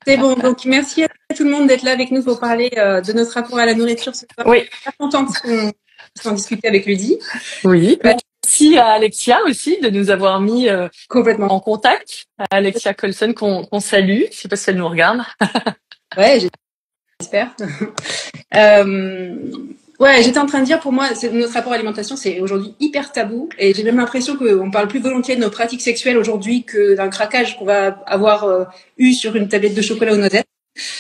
C'est bon. Donc, merci à tout le monde d'être là avec nous pour parler de notre rapport à la nourriture ce soir. Oui. Je suis très contente qu'on puisse en discuter avec Ludie. Oui. Merci à Alexia aussi de nous avoir mis Complètement. en contact. À Alexia Colson qu'on salue. Je sais pas si elle nous regarde. Ouais, j'espère. Ouais, j'étais en train de dire, pour moi, notre rapport à l'alimentation, c'est aujourd'hui hyper tabou. Et j'ai même l'impression qu'on parle plus volontiers de nos pratiques sexuelles aujourd'hui que d'un craquage qu'on va avoir eu sur une tablette de chocolat aux noisettes.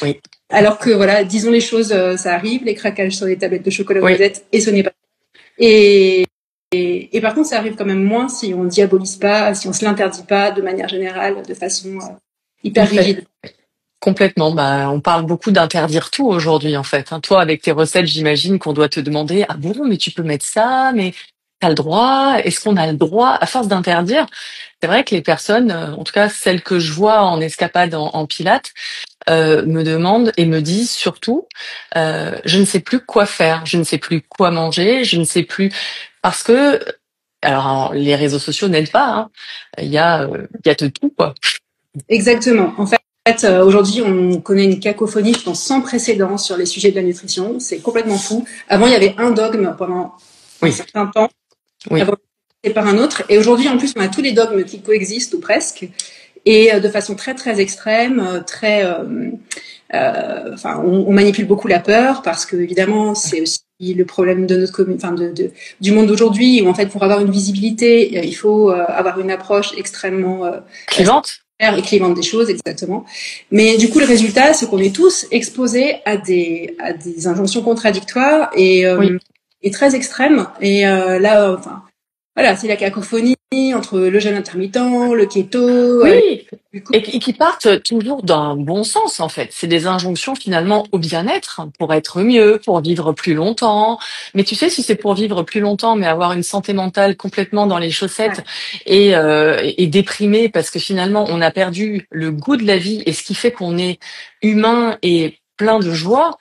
Oui. Alors que, voilà, disons les choses, ça arrive, les craquages sur les tablettes de chocolat aux Oui. noisettes, et ce n'est pas. Et par contre, ça arrive quand même moins si on diabolise pas, si on se l'interdit pas de manière générale, de façon hyper rigide. Complètement. Bah, on parle beaucoup d'interdire tout aujourd'hui, en fait. Toi, avec tes recettes, j'imagine qu'on doit te demander, ah bon, mais tu peux mettre ça, mais t'as le droit? Est-ce qu'on a le droit? À force d'interdire, c'est vrai que les personnes, en tout cas celles que je vois en escapade en Pilates, me demandent et me disent surtout, je ne sais plus quoi faire, je ne sais plus quoi manger, je ne sais plus parce que alors les réseaux sociaux n'aident pas. Hein. Il y a de tout quoi. Exactement. En fait, aujourd'hui, on connaît une cacophonie, je pense, sans précédent sur les sujets de la nutrition. C'est complètement fou. Avant, il y avait un dogme pendant un certain temps. Oui. Avant, c'était par un autre. Et aujourd'hui, en plus, on a tous les dogmes qui coexistent ou presque. Et de façon très, très extrême, très... Enfin, on manipule beaucoup la peur parce que, évidemment, c'est aussi le problème de notre commune, enfin, du monde d'aujourd'hui où, en fait, pour avoir une visibilité, il faut avoir une approche extrêmement... clivante. Et clivante des choses, exactement. Mais du coup, le résultat, c'est qu'on est tous exposés à des injonctions contradictoires et très extrêmes. Et là, enfin, voilà, c'est la cacophonie entre le jeûne intermittent, le keto. Oui, et qui partent toujours d'un bon sens, en fait. C'est des injonctions finalement au bien-être, pour être mieux, pour vivre plus longtemps. Mais tu sais, si c'est pour vivre plus longtemps, mais avoir une santé mentale complètement dans les chaussettes et déprimée parce que finalement on a perdu le goût de la vie et ce qui fait qu'on est humain et plein de joie.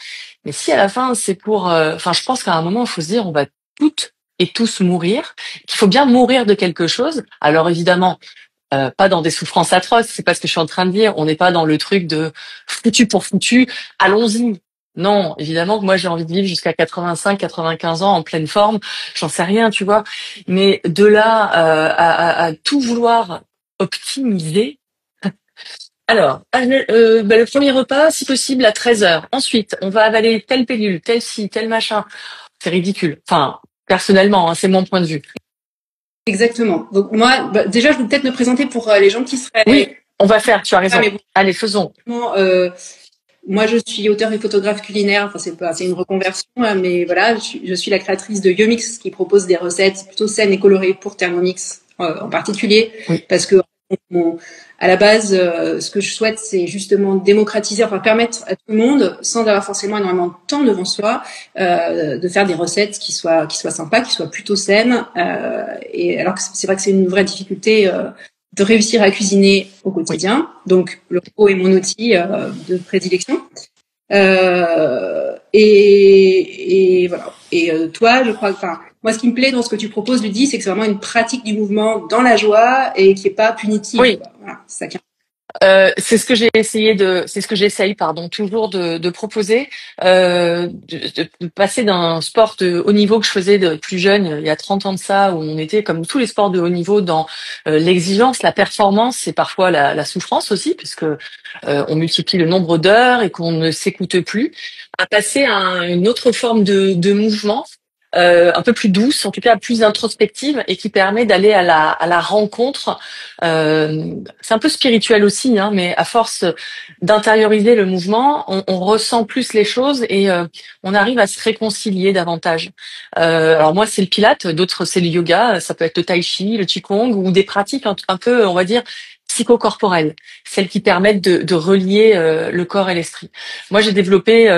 Mais si à la fin c'est pour, enfin, je pense qu'à un moment il faut se dire on va toutes et tous mourir, qu'il faut bien mourir de quelque chose. Alors évidemment, pas dans des souffrances atroces, c'est pas ce que je suis en train de dire. On n'est pas dans le truc de foutu pour foutu, allons-y. Non, évidemment que moi j'ai envie de vivre jusqu'à 85, 95 ans en pleine forme, j'en sais rien, tu vois. Mais de là à tout vouloir optimiser. Alors, le premier repas, si possible, à 13 heures. Ensuite, on va avaler telle pilule, telle ci, tel machin. C'est ridicule. Enfin, personnellement, c'est mon point de vue. Exactement. Donc moi, déjà, je vais peut-être me présenter pour les gens qui seraient... Oui, on va faire, tu as raison. Mais bon, allez, faisons. Moi, je suis auteure et photographe culinaire. Enfin, c'est une reconversion, hein, mais voilà, je suis la créatrice de Yomix, qui propose des recettes plutôt saines et colorées pour Thermomix en particulier, parce que à la base, ce que je souhaite, c'est justement démocratiser, enfin permettre à tout le monde, sans avoir forcément énormément de temps devant soi, de faire des recettes qui soient sympas, qui soient plutôt saines. Et alors que c'est vrai que c'est une vraie difficulté. De réussir à cuisiner au quotidien. Donc, le robot est mon outil de prédilection. Et voilà. Et toi, je crois, enfin, moi, ce qui me plaît dans ce que tu proposes, Ludie, c'est que c'est vraiment une pratique du mouvement dans la joie et qui est pas punitive. Oui. Voilà, c'est ça qui... c'est ce que j'essaye, pardon, toujours de proposer, de passer d'un sport de haut niveau que je faisais de plus jeune, il y a 30 ans de ça, où on était comme tous les sports de haut niveau dans l'exigence, la performance et parfois la souffrance aussi, puisque on multiplie le nombre d'heures et qu'on ne s'écoute plus, à passer à une autre forme de mouvement. Un peu plus douce, en tout cas plus introspective, et qui permet d'aller à la rencontre. C'est un peu spirituel aussi, hein, mais à force d'intérioriser le mouvement, on ressent plus les choses et on arrive à se réconcilier davantage. Alors moi, c'est le Pilate, d'autres c'est le yoga, ça peut être le Tai Chi, le Qigong ou des pratiques un peu, on va dire, psychocorporelles, celles qui permettent de relier le corps et l'esprit. Moi, j'ai développé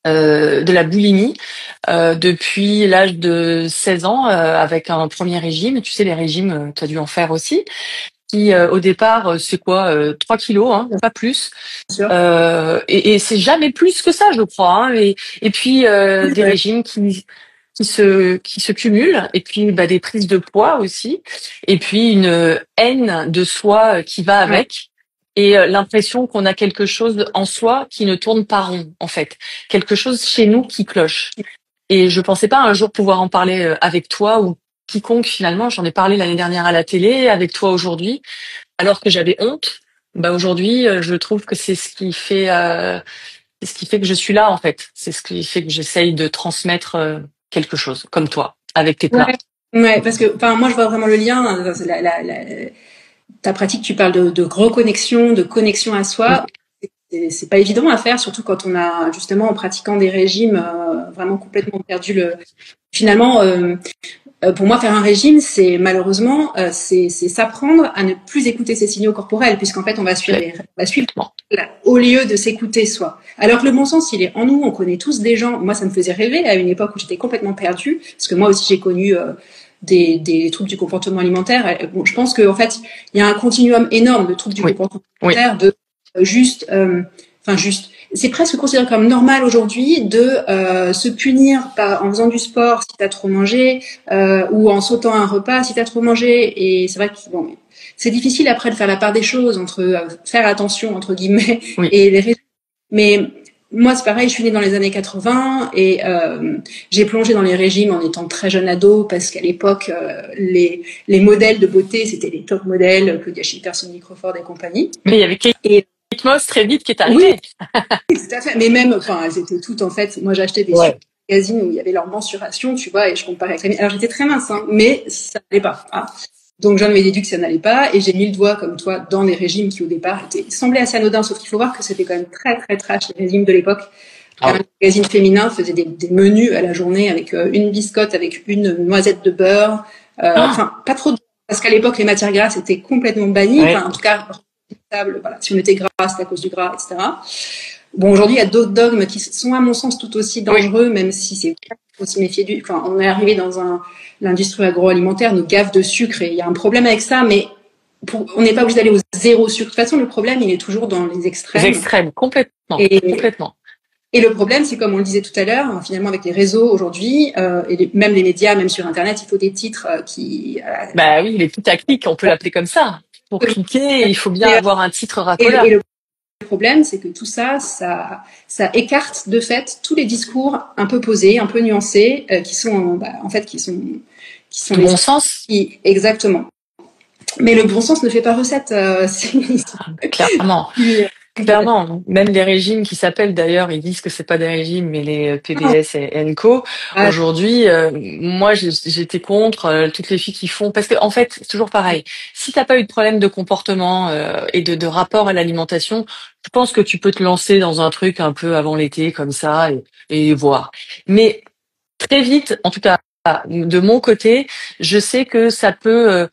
de la boulimie depuis l'âge de 16 ans avec un premier régime. Tu sais, les régimes, tu as dû en faire aussi. Qui au départ, c'est quoi 3 kilos, hein, pas plus. Et c'est jamais plus que ça, je crois. Hein. Et puis des régimes qui se cumulent. Et puis des prises de poids aussi. Et puis une haine de soi qui va avec. et l'impression qu'on a quelque chose en soi qui ne tourne pas rond, en fait. Quelque chose chez nous qui cloche. Et je pensais pas un jour pouvoir en parler avec toi ou quiconque finalement. J'en ai parlé l'année dernière à la télé, avec toi aujourd'hui, alors que j'avais honte. Bah aujourd'hui, je trouve que c'est ce qui fait que je suis là en fait. C'est ce qui fait que j'essaye de transmettre quelque chose, comme toi, avec tes Ouais, plats. ouais, parce que, enfin, moi, je vois vraiment le lien. Ta pratique, tu parles de reconnexion, de connexion à Mm. soi. C'est pas évident à faire, surtout quand on a justement en pratiquant des régimes vraiment complètement perdu le. Finalement, pour moi, faire un régime, c'est malheureusement, c'est s'apprendre à ne plus écouter ses signaux corporels, puisqu'en fait, on va suivre, on va suivre Complètement. au lieu de s'écouter soi. Alors que le bon sens, il est en nous. On connaît tous des gens. Moi, ça me faisait rêver à une époque où j'étais complètement perdue, parce que moi aussi, j'ai connu des troubles du comportement alimentaire. Bon, je pense qu'en fait, il y a un continuum énorme de troubles du Oui, comportement oui. alimentaire, de juste, enfin juste, c'est presque considéré comme normal aujourd'hui de se punir en faisant du sport si t'as trop mangé, ou en sautant un repas si t'as trop mangé. Et c'est vrai que bon, c'est difficile après de faire la part des choses entre faire attention entre guillemets Oui. et les résultats. Mais moi, c'est pareil, je suis née dans les années 80 et j'ai plongé dans les régimes en étant très jeune ado parce qu'à l'époque, les modèles de beauté, c'était les top modèles, Claudia Schiffer, Cindy Crawford et compagnie. Mais il y avait Kate Et Moss très vite qui est oui, arrivée. tout à fait. Mais même, enfin, elles étaient toutes en fait. Moi, j'achetais des super Ouais. magazines où il y avait leur mensuration, tu vois, et je comparais avec les miennes. Alors j'étais très mince, hein, mais ça n'allait pas. Hein. Donc j'en avais déduit que ça n'allait pas, et j'ai mis le doigt comme toi dans les régimes qui au départ semblaient assez anodins, sauf qu'il faut voir que c'était quand même très très trash les régimes de l'époque. Ah Un oui. magazine féminin faisait des menus à la journée avec une biscotte, avec une noisette de beurre. Ah, Enfin, pas trop de... Parce qu'à l'époque, les matières grasses étaient complètement bannies. ouais. Enfin, en tout cas, voilà, si on était gras, c'était à cause du gras, etc. Bon, aujourd'hui, il y a d'autres dogmes qui sont, à mon sens, tout aussi Oui. dangereux, même si c'est aussi méfier du. Enfin, on est arrivé dans l'industrie agroalimentaire, nous gave de sucre, et il y a un problème avec ça, mais on n'est pas obligé d'aller au zéro sucre. De toute façon, le problème, il est toujours dans les Les extrêmes. extrêmes, complètement, Et, complètement. et le problème, c'est comme on le disait tout à l'heure, finalement, avec les réseaux aujourd'hui, et même les médias, même sur Internet, il faut des titres qui. Bah oui, les putaclic, on peut l'appeler comme ça. Pour cliquer, il faut bien Et, avoir un titre et racoleur. le problème, c'est que tout ça, ça écarte de fait tous les discours un peu posés, un peu nuancés, qui sont, en fait, qui sont De les bon sens, exactement. Mais le bon sens ne fait pas recette. clairement. Clairement, même les régimes qui s'appellent d'ailleurs, ils disent que c'est pas des régimes, mais les PBS et Co. Ah, Aujourd'hui, moi, j'étais contre toutes les filles qui font, parce que en fait, c'est toujours pareil. Si t'as pas eu de problème de comportement et de rapport à l'alimentation, je pense que tu peux te lancer dans un truc un peu avant l'été comme ça et voir. Mais très vite, en tout cas de mon côté, je sais que ça peut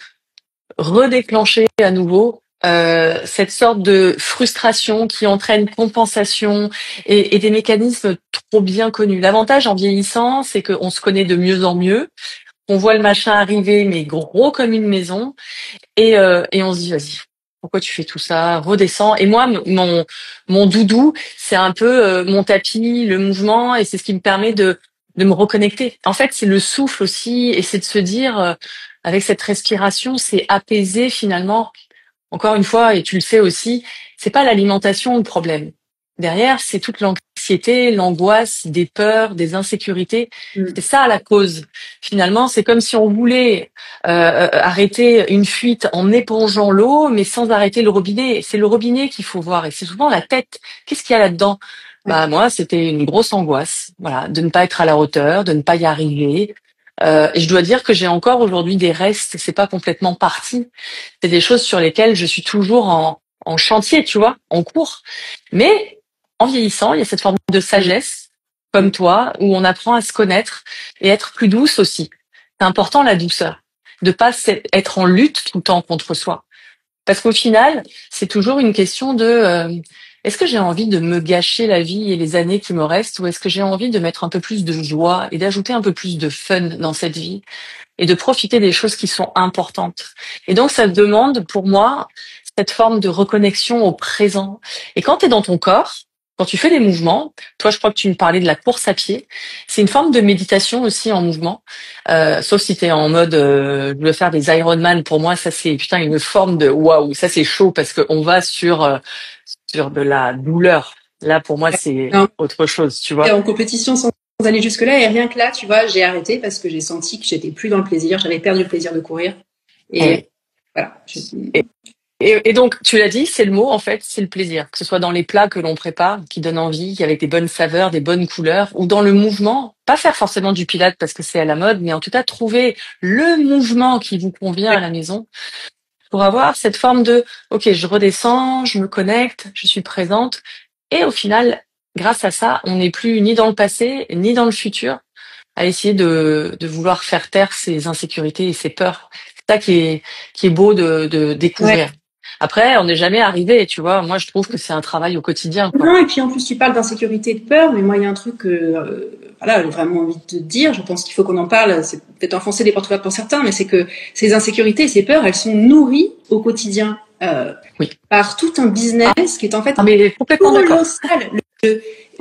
redéclencher à nouveau cette sorte de frustration qui entraîne compensation et des mécanismes trop bien connus. L'avantage en vieillissant, c'est qu'on se connaît de mieux en mieux, on voit le machin arriver, mais gros comme une maison, et on se dit, vas-y, pourquoi tu fais tout ça? Redescends. Et moi, mon doudou, c'est un peu mon tapis, le mouvement, et c'est ce qui me permet de me reconnecter. En fait, c'est le souffle aussi, et c'est de se dire, avec cette respiration, c'est apaiser finalement. Encore une fois, et tu le sais aussi, c'est pas l'alimentation le problème. Derrière, c'est toute l'anxiété, l'angoisse, des peurs, des insécurités. C'est ça la cause. Finalement, c'est comme si on voulait arrêter une fuite en épongeant l'eau, mais sans arrêter le robinet. C'est le robinet qu'il faut voir, et c'est souvent la tête. Qu'est-ce qu'il y a là-dedans? ouais. Bah moi, c'était une grosse angoisse, voilà, de ne pas être à la hauteur, de ne pas y arriver. Et je dois dire que j'ai encore aujourd'hui des restes. C'est pas complètement parti. C'est des choses sur lesquelles je suis toujours en chantier, tu vois, en cours. Mais en vieillissant, il y a cette forme de sagesse, comme toi, où on apprend à se connaître et être plus douce aussi. C'est important la douceur, de pas être en lutte tout le temps contre soi. Parce qu'au final, c'est toujours une question de est-ce que j'ai envie de me gâcher la vie et les années qui me restent, ou est-ce que j'ai envie de mettre un peu plus de joie et d'ajouter un peu plus de fun dans cette vie et de profiter des choses qui sont importantes. Et donc, ça demande pour moi cette forme de reconnexion au présent. Et quand tu es dans ton corps, quand tu fais des mouvements, toi, je crois que tu me parlais de la course à pied. C'est une forme de méditation aussi en mouvement. Sauf si t'es en mode, je veux faire des Ironman. Pour moi, ça c'est putain une forme de waouh. Ça c'est chaud parce qu'on va sur de la douleur. Là, pour moi, c'est Non, autre chose, tu vois. en compétition sans aller jusque-là, et rien que là, tu vois, j'ai arrêté parce que j'ai senti que j'étais plus dans le plaisir, j'avais perdu le plaisir de courir. Eh Et oui. voilà. Et donc, tu l'as dit, c'est le mot, en fait, c'est le plaisir. Que ce soit dans les plats que l'on prépare, qui donnent envie, avec des bonnes saveurs, des bonnes couleurs, ou dans le mouvement, pas faire forcément du pilates parce que c'est à la mode, mais en tout cas, trouver le mouvement qui vous convient à la maison pour avoir cette forme de, OK, je redescends, je me connecte, je suis présente. Et au final, grâce à ça, on n'est plus ni dans le passé, ni dans le futur, à essayer de vouloir faire taire ses insécurités et ses peurs. C'est ça qui est beau de Ouais. découvrir. Après, on n'est jamais arrivé, tu vois. Moi, je trouve que c'est un travail au quotidien, quoi. Non, et puis en plus, tu parles d'insécurité et de peur, mais moi, il y a un truc que voilà, j'ai vraiment envie de te dire, je pense qu'il faut qu'on en parle, c'est peut-être enfoncer des portes ouvertes pour certains, mais c'est que ces insécurités et ces peurs, elles sont nourries au quotidien Oui. par tout un business qui est en fait Mais complètement d'accord. colossal.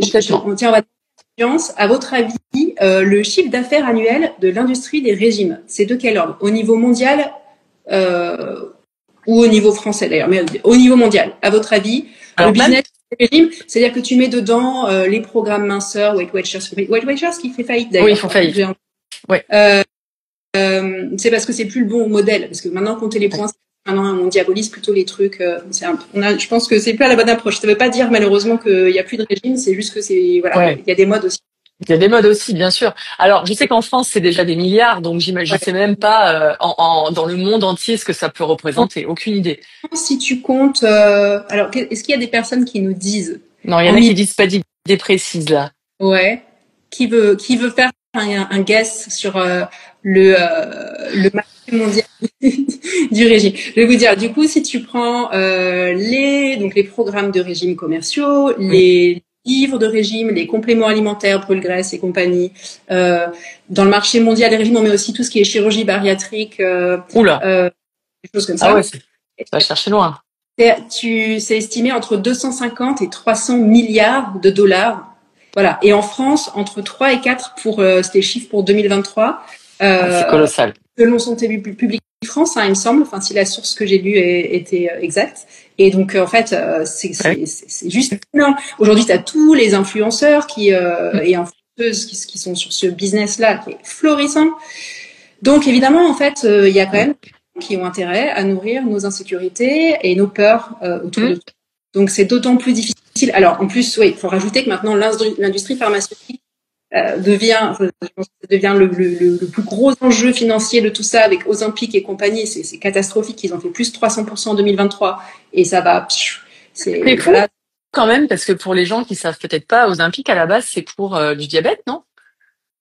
Complètement. Tiens, on va à votre avis, le chiffre d'affaires annuel de l'industrie des régimes, c'est de quel ordre? Au niveau mondial ou au niveau français d'ailleurs, mais au niveau mondial, à votre avis, le Alors même, business des régimes, c'est-à-dire que tu mets dedans les programmes minceurs, Weight Watchers qui fait faillite oui, d'ailleurs. ils font faillite. Ouais. C'est parce que c'est plus le bon modèle, parce que maintenant compter les points, maintenant on diabolise plutôt les trucs. Je pense que c'est pas la bonne approche. Ça veut pas dire malheureusement qu'il y a plus de régime, c'est juste que c'est voilà, Ouais. il y a des modes aussi. Il y a des modes aussi, bien sûr. Alors, je sais qu'en France, c'est déjà des milliards, donc je sais même pas dans le monde entier ce que ça peut représenter. Aucune idée. Si tu comptes, alors est-ce qu'il y a des personnes qui nous disent Non, il y en a qui disent pas d'idée précise là. ouais, qui veut faire un guess sur le marché mondial du régime. Je vais vous dire, du coup, si tu prends les programmes de régime commerciaux, les livres de régime, les compléments alimentaires, brûle-graisse et compagnie, dans le marché mondial des régimes, on met aussi tout ce qui est chirurgie bariatrique, Oula. des choses comme Ah ça. ouais, ça va chercher loin. C'est estimé entre 250 et 300 milliards de dollars. Voilà. Et en France, entre 3 et 4 pour c'était chiffre pour 2023. C'est colossal. Selon Santé publique France, hein, il me semble, enfin si la source que j'ai lue était exacte. Et donc en fait, c'est juste énorme. Aujourd'hui, tu as tous les influenceurs et influenceuses qui sont sur ce business-là qui est florissant. Donc évidemment, en fait, il y a quand même qui ont intérêt à nourrir nos insécurités et nos peurs autour de tout. Donc c'est d'autant plus difficile. Alors en plus, oui, il faut rajouter que maintenant l'industrie pharmaceutique devient le plus gros enjeu financier de tout ça avec Ozempic et compagnie. C'est catastrophique. Ils ont fait plus 300% en 2023 et ça va. C'est fou quand même parce que pour les gens qui savent peut-être pas, Ozempic à la base c'est pour du diabète, non?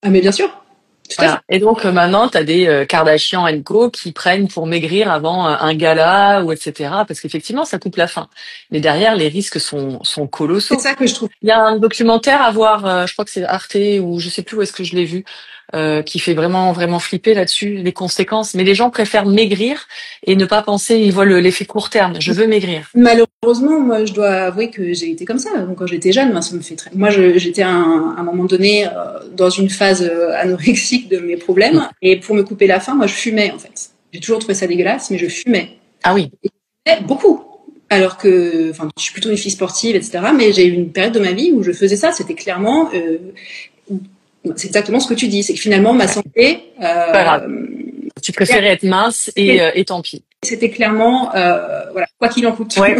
Ah mais bien sûr. Voilà. Et donc maintenant, tu as des Kardashian and Co qui prennent pour maigrir avant un gala ou etc. Parce qu'effectivement, ça coupe la faim. Mais derrière, les risques sont colossaux. C'est ça que je trouve. Il y a un documentaire à voir, je crois que c'est Arte ou je sais plus où est-ce que je l'ai vu, qui fait vraiment vraiment flipper là-dessus, les conséquences. Mais les gens préfèrent maigrir et ne pas penser, ils voient l'effet court terme. Je veux maigrir. Malheureusement, moi, je dois avouer que j'ai été comme ça. Donc, quand j'étais jeune, moi, ça me fait très. Moi, j'étais à un moment donné dans une phase anorexique de mes problèmes, et pour me couper la faim, moi, je fumais en fait. J'ai toujours trouvé ça dégueulasse, mais je fumais. Ah oui. Et je fumais beaucoup. Alors que, enfin, je suis plutôt une fille sportive, etc. Mais j'ai eu une période de ma vie où je faisais ça. C'était clairement, c'est exactement ce que tu dis. C'est que finalement, ma santé. Pas grave. Tu préférais être mince et tant pis. C'était clairement, voilà, quoi qu'il en coûte. Ouais.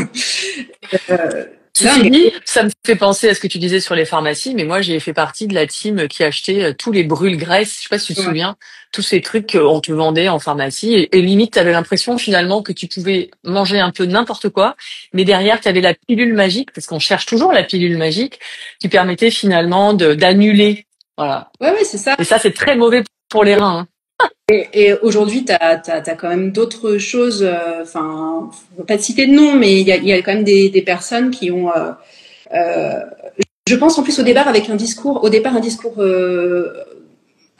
Ceci dit, ça me fait penser à ce que tu disais sur les pharmacies, mais moi j'ai fait partie de la team qui achetait tous les brûle-graisses, je sais pas si tu te souviens, tous ces trucs qu'on te vendait en pharmacie, et limite tu avais l'impression finalement que tu pouvais manger un peu n'importe quoi, mais derrière tu avais la pilule magique, parce qu'on cherche toujours la pilule magique, qui permettait finalement d'annuler. Voilà. Ouais, c'est ça. Et ça c'est très mauvais pour les reins. Hein. Et aujourd'hui, t'as quand même d'autres choses. Enfin, on va pas te citer de nom, mais il y a quand même des personnes qui ont. Je pense en plus au départ un discours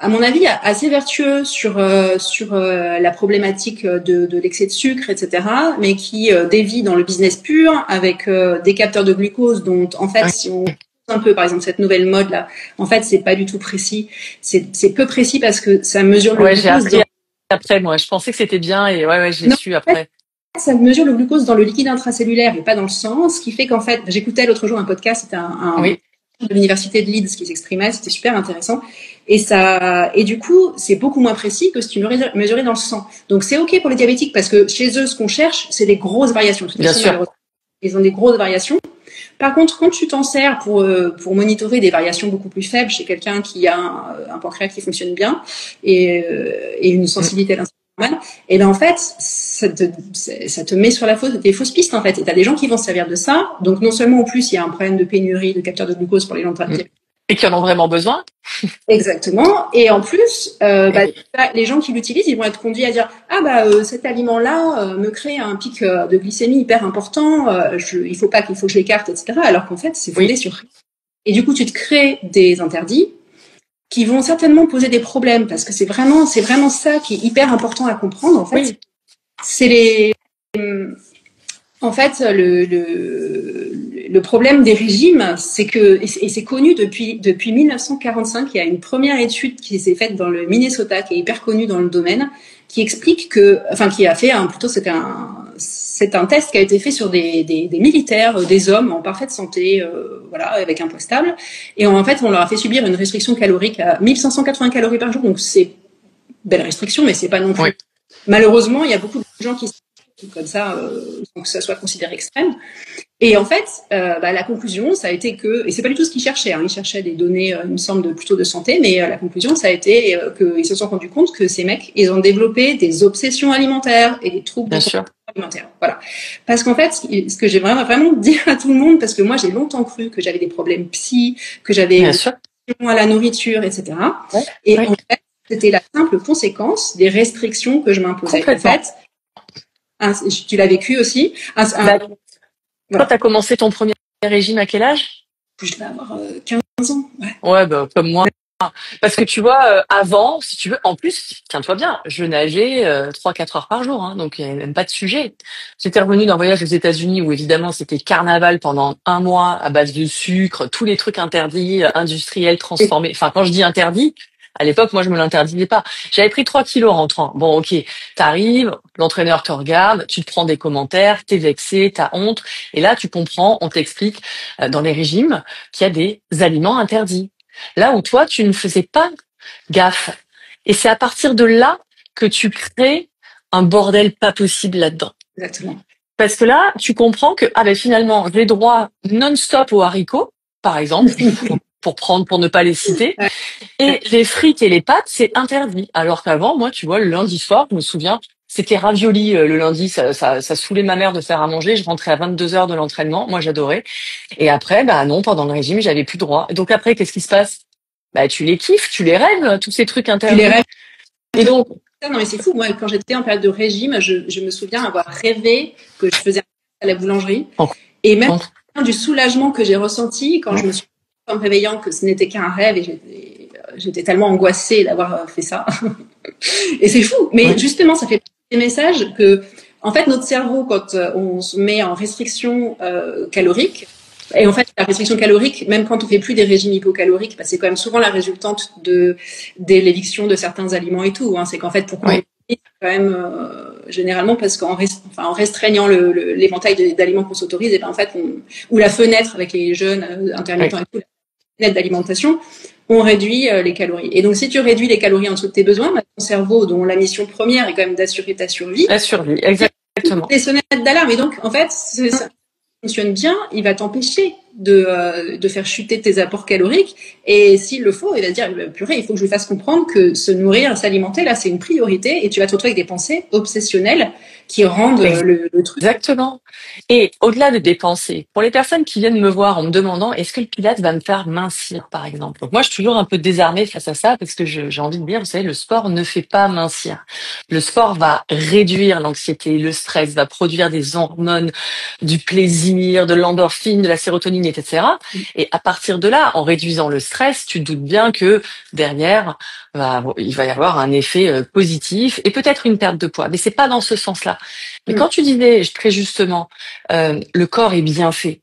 à mon avis, assez vertueux sur la problématique de l'excès de sucre, etc., mais qui dévie dans le business pur avec des capteurs de glucose dont, en fait, si on un peu, par exemple, cette nouvelle mode là, en fait, c'est pas du tout précis. C'est peu précis parce que ça mesure le Ouais, j'ai glucose appris après, moi. Je pensais que c'était bien et ouais, je l'ai non, su en fait, après. ça mesure le glucose dans le liquide intracellulaire et pas dans le sang, ce qui fait qu'en fait, j'écoutais l'autre jour un podcast, c'était un Oui, de l'université de Leeds qui s'exprimait, c'était super intéressant. Et du coup, c'est beaucoup moins précis que si tu mesurais dans le sang. Donc c'est ok pour les diabétiques parce que chez eux, ce qu'on cherche, c'est des grosses variations. De toute bien façon, sûr. malheureusement, ils ont des grosses variations. Par contre, quand tu t'en sers pour monitorer des variations beaucoup plus faibles chez quelqu'un qui a un pancréas qui fonctionne bien et une sensibilité à l'insuline normale, et ben en fait, ça te met sur des fausses pistes en fait. Et t'as des gens qui vont se servir de ça. Donc non seulement en plus il y a un problème de pénurie de capteurs de glucose pour les gens diabétiques. Et qui en ont vraiment besoin. Exactement. Et en plus, les gens qui l'utilisent, ils vont être conduits à dire cet aliment-là me crée un pic de glycémie hyper important. Il faut que je l'écarte, etc. Alors qu'en fait, c'est fondé sur rien. Et du coup, tu te crées des interdits qui vont certainement poser des problèmes parce que c'est vraiment ça qui est hyper important à comprendre. En fait, c'est en fait, le problème des régimes, c'est que, et c'est connu depuis 1945, il y a une première étude qui s'est faite dans le Minnesota, qui est hyper connue dans le domaine, qui explique qui a fait c'est un test qui a été fait sur des militaires, des hommes en parfaite santé, avec un poids stable. Et en fait, on leur a fait subir une restriction calorique à 1580 calories par jour. Donc c'est belle restriction, mais c'est pas non plus. Oui. Malheureusement, il y a beaucoup de gens qui comme ça, sans que ça soit considéré extrême. Et en fait, la conclusion, ça a été que, et c'est pas du tout ce qu'ils cherchaient, ils cherchaient des données, il me semble, plutôt de santé, mais la conclusion, ça a été qu'ils se sont rendus compte que ces mecs, ils ont développé des obsessions alimentaires et des troubles alimentaires. Voilà. Parce qu'en fait, ce que j'ai vraiment dit à tout le monde, parce que moi, j'ai longtemps cru que j'avais des problèmes psy, que j'avais une addiction à la nourriture, etc. Et en fait, c'était la simple conséquence des restrictions que je m'imposais. En fait, tu l'as vécu aussi. Quand tu as commencé ton premier régime, à quel âge? Je devais avoir 15 ans. Ouais, comme moi. Parce que tu vois, avant, si tu veux, en plus, tiens-toi bien, je nageais 3-4 heures par jour, donc il n'y avait même pas de sujet. J'étais revenue d'un voyage aux États-Unis où évidemment c'était carnaval pendant un mois à base de sucre, tous les trucs interdits, industriels, transformés. Enfin, quand je dis interdit, à l'époque, moi je me l'interdisais pas. J'avais pris 3 kilos en rentrant. Bon, ok, t'arrives, l'entraîneur te regarde, tu te prends des commentaires, t'es vexé, t'as honte, et là tu comprends, on t'explique dans les régimes qu'il y a des aliments interdits. Là où toi, tu ne faisais pas gaffe. Et c'est à partir de là que tu crées un bordel pas possible là-dedans. Exactement. Parce que là, tu comprends que finalement, j'ai droit non-stop aux haricots, par exemple, pour ne pas les citer. Et les frites et les pâtes, c'est interdit. Alors qu'avant, moi, tu vois, le lundi soir, je me souviens, c'était ravioli le lundi, ça saoulait ma mère de faire à manger. Je rentrais à 22h de l'entraînement, moi j'adorais. Et après, non, pendant le régime, j'avais plus droit. Donc après, qu'est-ce qui se passe? Tu les kiffes, tu les rêves, tous ces trucs interdits. Tu les rêves. Et donc, non mais c'est fou. Moi, quand j'étais en période de régime, je me souviens avoir rêvé que je faisais à la boulangerie, et même du soulagement que j'ai ressenti quand je me suis en me réveillant que ce n'était qu'un rêve, et j'étais tellement angoissée d'avoir fait ça. Et c'est fou. Mais justement, ça fait des messages que, en fait, notre cerveau, quand on se met en restriction calorique, et en fait, la restriction calorique, même quand on fait plus des régimes hypocaloriques, c'est quand même souvent la résultante de l'éviction de certains aliments et tout. C'est qu'en fait, pourquoi on quand même généralement parce qu'en restreignant l'éventail d'aliments qu'on s'autorise, et ben en fait, ou la fenêtre avec les jeunes intermittents et tout, la fenêtre d'alimentation, on réduit les calories. Et donc, si tu réduis les calories en dessous de tes besoins, ton cerveau, dont la mission première est quand même d'assurer ta survie. La survie, exactement. Des sonnettes d'alarme. Et donc, en fait, ça fonctionne bien, il va t'empêcher de faire chuter tes apports caloriques. Et s'il le faut, il va se dire, purée, il faut que je lui fasse comprendre que se nourrir, s'alimenter, là, c'est une priorité. Et tu vas te retrouver avec des pensées obsessionnelles qui rendent le truc. Exactement. Et au-delà de dépenser, pour les personnes qui viennent me voir en me demandant est-ce que le Pilates va me faire mincir, par exemple. Donc moi, je suis toujours un peu désarmée face à ça parce que j'ai envie de dire, vous savez, le sport ne fait pas mincir. Le sport va réduire l'anxiété, le stress, va produire des hormones, du plaisir, de l'endorphine, de la sérotonine. dopamine, etc. Et à partir de là, en réduisant le stress, tu te doutes bien que derrière, il va y avoir un effet positif et peut-être une perte de poids. Mais c'est pas dans ce sens-là. Mais quand tu disais très justement, le corps est bien fait,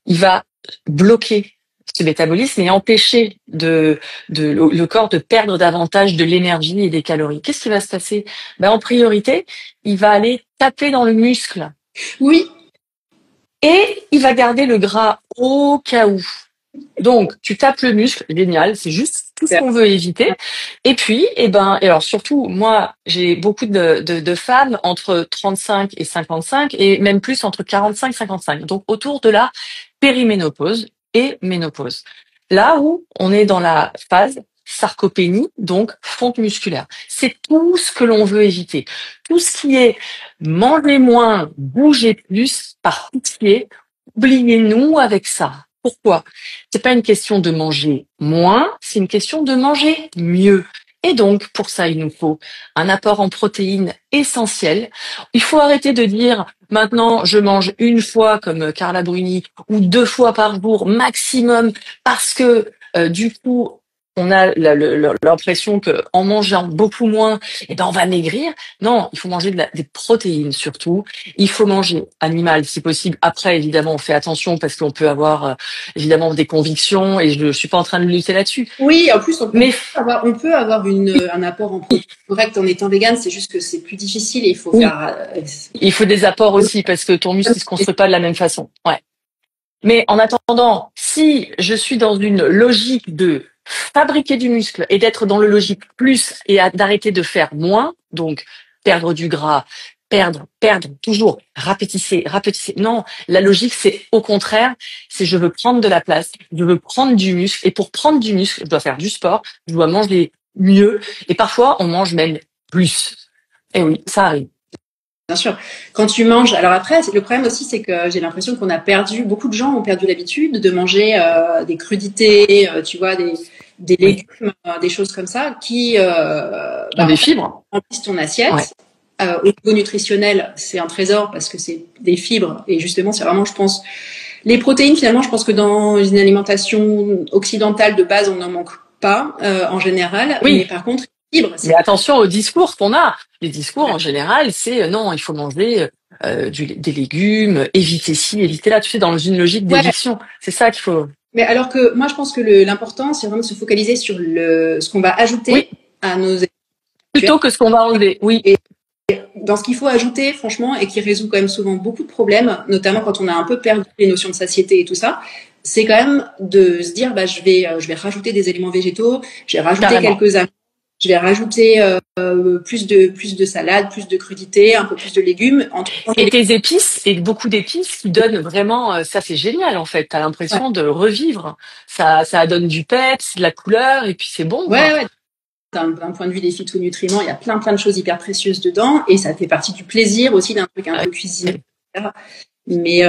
il va bloquer ce métabolisme et empêcher le corps de perdre davantage de l'énergie et des calories. Qu'est-ce qui va se passer? En priorité, il va aller taper dans le muscle. Oui. Et il va garder le gras au cas où. Donc, tu tapes le muscle, génial, c'est juste tout ce qu'on veut éviter. Et puis, et alors surtout, moi, j'ai beaucoup de femmes entre 35 et 55 et même plus entre 45 et 55. Donc, autour de la périménopause et ménopause. Là où on est dans la phase sarcopénie, donc fonte musculaire. C'est tout ce que l'on veut éviter. Tout ce qui est manger moins, bouger plus, par pitié, oubliez-nous avec ça. Pourquoi? C'est pas une question de manger moins, c'est une question de manger mieux. Et donc, pour ça, il nous faut un apport en protéines essentiel. Il faut arrêter de dire, maintenant, je mange une fois, comme Carla Bruni, ou 2 fois par jour maximum, parce que, du coup, on a l'impression que en mangeant beaucoup moins, on va maigrir. Non, il faut manger des protéines surtout. Il faut manger animal si possible. Après, évidemment, on fait attention parce qu'on peut avoir évidemment des convictions et je suis pas en train de lutter là-dessus. Oui, en plus, on peut avoir un apport en protéines correct en étant vegan, c'est juste que c'est plus difficile et il faut il faut des apports aussi parce que ton muscle ne se construit pas de la même façon. Ouais. Mais en attendant, si je suis dans une logique de fabriquer du muscle et d'être dans le logique plus et d'arrêter de faire moins, donc perdre du gras, perdre, toujours, répétissez. Non, la logique, c'est au contraire, c'est je veux prendre de la place, je veux prendre du muscle. Et pour prendre du muscle, je dois faire du sport, je dois manger mieux. Et parfois, on mange même plus. Et oui, ça arrive. Bien sûr. Quand tu manges, alors après, le problème aussi, c'est que j'ai l'impression qu'on a beaucoup de gens ont perdu l'habitude de manger des crudités, tu vois, des légumes, des choses comme ça, qui des fibres remplissent ton assiette. Ouais. Au niveau nutritionnel, c'est un trésor parce que c'est des fibres et justement, c'est vraiment, je pense, les protéines. Finalement, je pense que dans une alimentation occidentale de base, on n'en manque pas en général. Oui. Mais par contre, fibres. Mais attention aux discours qu'on a. Les discours, en général, c'est non, il faut manger des légumes, éviter ci, éviter là. Tu sais, dans une logique d'éviction. C'est ça qu'il faut. Mais alors que moi, je pense que l'important, c'est vraiment de se focaliser sur ce qu'on va ajouter à nos plutôt que ce qu'on va enlever. Oui. Et dans ce qu'il faut ajouter, franchement, et qui résout quand même souvent beaucoup de problèmes, notamment quand on a un peu perdu les notions de satiété et tout ça, c'est quand même de se dire, je vais rajouter des éléments végétaux, je vais rajouter quelques aliments. Je vais rajouter plus de salade, plus de crudités, un peu plus de légumes. Et tes épices, et beaucoup d'épices qui donnent vraiment, ça c'est génial en fait. T'as l'impression de revivre. Ça donne du peps, de la couleur, et puis c'est bon. Ouais. D'un point de vue des phytonutriments, il y a plein de choses hyper précieuses dedans, et ça fait partie du plaisir aussi d'un truc un peu cuisiné, etc. Mais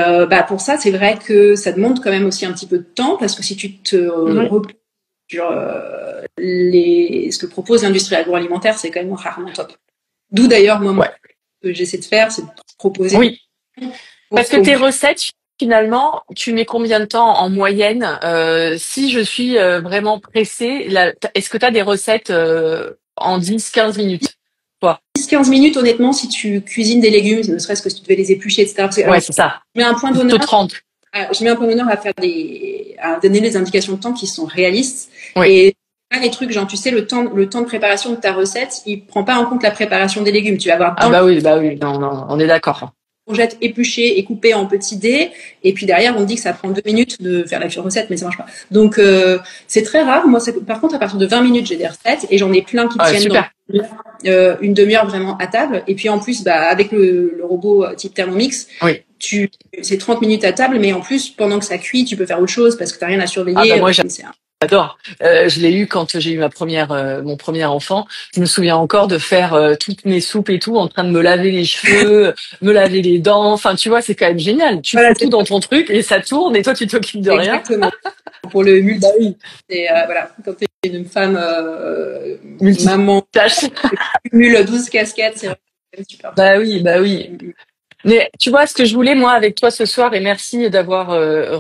pour ça, c'est vrai que ça demande quand même aussi un petit peu de temps, parce que si tu te reposes sur ce que propose l'industrie agroalimentaire, c'est quand même rarement top. D'où d'ailleurs, moi, ce que j'essaie de faire, c'est de proposer... Oui, parce que tes recettes, finalement, tu mets combien de temps en moyenne si je suis vraiment pressée, est-ce que tu as des recettes en 10-15 minutes 10-15 minutes, honnêtement, si tu cuisines des légumes, ne serait-ce que si tu devais les éplucher, etc. C'est ça. Je mets un point d'honneur. 30. Je mets un point d'honneur à donner des indications de temps qui sont réalistes. Oui. Et pas les trucs, genre, tu sais, le temps de préparation de ta recette, il prend pas en compte la préparation des légumes. Tu vas avoir. Oui. Non, on est d'accord. Courgettes épluchées et coupées en petits dés, et puis derrière on dit que ça prend 2 minutes de faire la recette, mais ça marche pas. Donc c'est très rare. Moi, par contre, à partir de 20 minutes, j'ai des recettes et j'en ai plein qui tiennent dans une demi-heure vraiment à table. Et puis en plus, avec le robot type Thermomix, c'est 30 minutes à table, mais en plus pendant que ça cuit, tu peux faire autre chose parce que t'as rien à surveiller. Moi, j'adore. Je l'ai eu quand j'ai eu mon premier enfant. Je me souviens encore de faire toutes mes soupes et tout, en train de me laver les cheveux, me laver les dents. Enfin, tu vois, c'est quand même génial. Tu fais tout dans ton truc et ça tourne et toi, tu t'occupes de rien. Exactement. Pour le multi, et quand tu es une femme maman, tu cumules 12 casquettes, c'est super. Oui. Mais tu vois, ce que je voulais, moi, avec toi ce soir, et merci d'avoir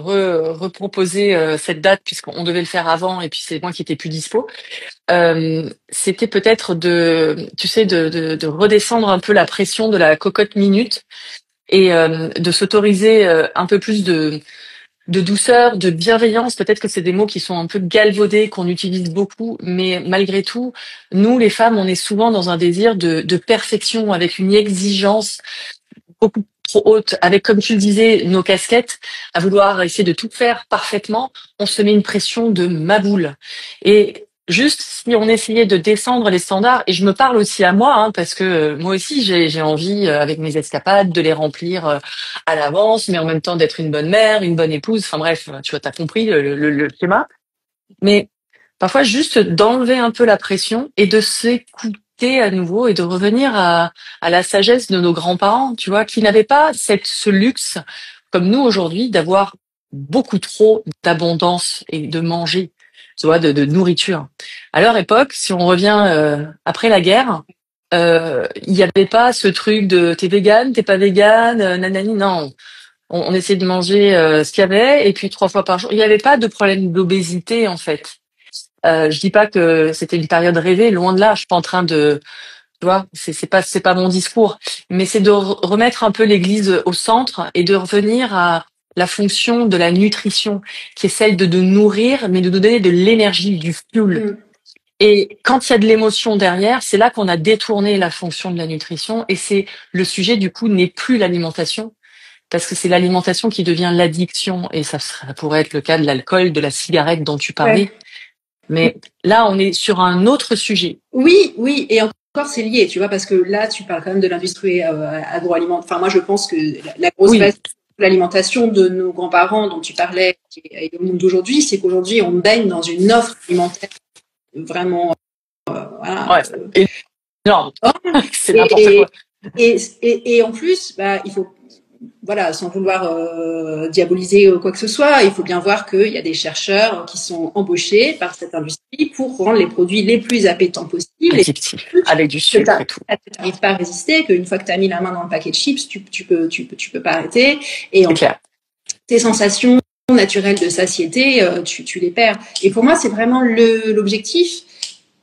reproposé cette date, puisqu'on devait le faire avant, et puis c'est moi qui étais plus dispo, c'était peut-être tu sais, de redescendre un peu la pression de la cocotte minute et de s'autoriser un peu plus de douceur, de bienveillance. Peut-être que c'est des mots qui sont un peu galvaudés, qu'on utilise beaucoup, mais malgré tout, nous, les femmes, on est souvent dans un désir de perfection, avec une exigence beaucoup trop haute, avec, comme tu le disais, nos casquettes, à vouloir essayer de tout faire parfaitement, on se met une pression de maboule. Et juste si on essayait de descendre les standards, et je me parle aussi à moi, hein, parce que moi aussi j'ai envie, avec mes escapades, de les remplir à l'avance, mais en même temps d'être une bonne mère, une bonne épouse, enfin bref, tu vois, t'as compris le schéma. Mais parfois, juste d'enlever un peu la pression et de s'écouter à nouveau et de revenir à la sagesse de nos grands-parents, tu vois, qui n'avaient pas ce luxe, comme nous aujourd'hui, d'avoir beaucoup trop d'abondance et de manger, tu vois, de nourriture. À leur époque, si on revient après la guerre, il n'y avait pas ce truc de t'es végane, t'es pas végane, nanani, non. On essayait de manger ce qu'il y avait et puis 3 fois par jour. Il n'y avait pas de problème d'obésité en fait. Je dis pas que c'était une période rêvée, loin de là. Je suis pas en train de, tu vois, c'est pas mon discours, mais c'est de remettre un peu l'église au centre et de revenir à la fonction de la nutrition, qui est celle de nourrir, mais de nous donner de l'énergie, du fuel. Mm. Et quand il y a de l'émotion derrière, c'est là qu'on a détourné la fonction de la nutrition. Et c'est le sujet, du coup, n'est plus l'alimentation, parce que c'est l'alimentation qui devient l'addiction. Et ça pourrait être le cas de l'alcool, de la cigarette dont tu Ouais. parlais. Mais là, on est sur un autre sujet. Oui, oui, et encore c'est lié, tu vois, parce que là tu parles quand même de l'industrie agroalimentaire. Enfin, moi je pense que la grosse Oui, base de l'alimentation de nos grands-parents dont tu parlais et le monde d'aujourd'hui, c'est qu'aujourd'hui on baigne dans une offre alimentaire vraiment voilà, ouais, énorme. C'est n'importe et, quoi. et en plus, bah, il faut, voilà, sans vouloir diaboliser quoi que ce soit, il faut bien voir qu'il y a des chercheurs qui sont embauchés par cette industrie pour rendre les produits les plus appétants possibles et Addictif, avec du que tu sucre et tout. n'arrives pas à résister, qu'une fois que tu as mis la main dans le paquet de chips, tu peux pas arrêter. Et C'est en clair. tes sensations naturelles de satiété, tu les perds. Et pour moi, c'est vraiment l'objectif.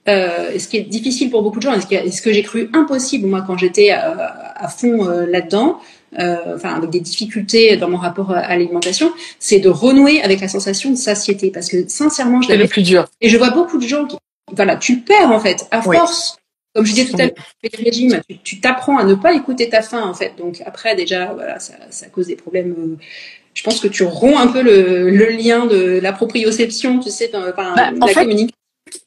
Ce qui est difficile pour beaucoup de gens, et ce que j'ai cru impossible moi quand j'étais à fond là-dedans, enfin avec des difficultés dans mon rapport à l'alimentation, c'est de renouer avec la sensation de satiété, parce que sincèrement je C'est le l'avais, plus dur. et je vois beaucoup de gens qui, voilà, tu perds en fait à Oui, force. Comme je disais tout à l'heure, oui. tu fais des régimes, tu t'apprends à ne pas écouter ta faim en fait. Donc après déjà, voilà, ça cause des problèmes. Je pense que tu romps un peu le lien de la proprioception, tu sais, enfin, Bah, en la fait, communication.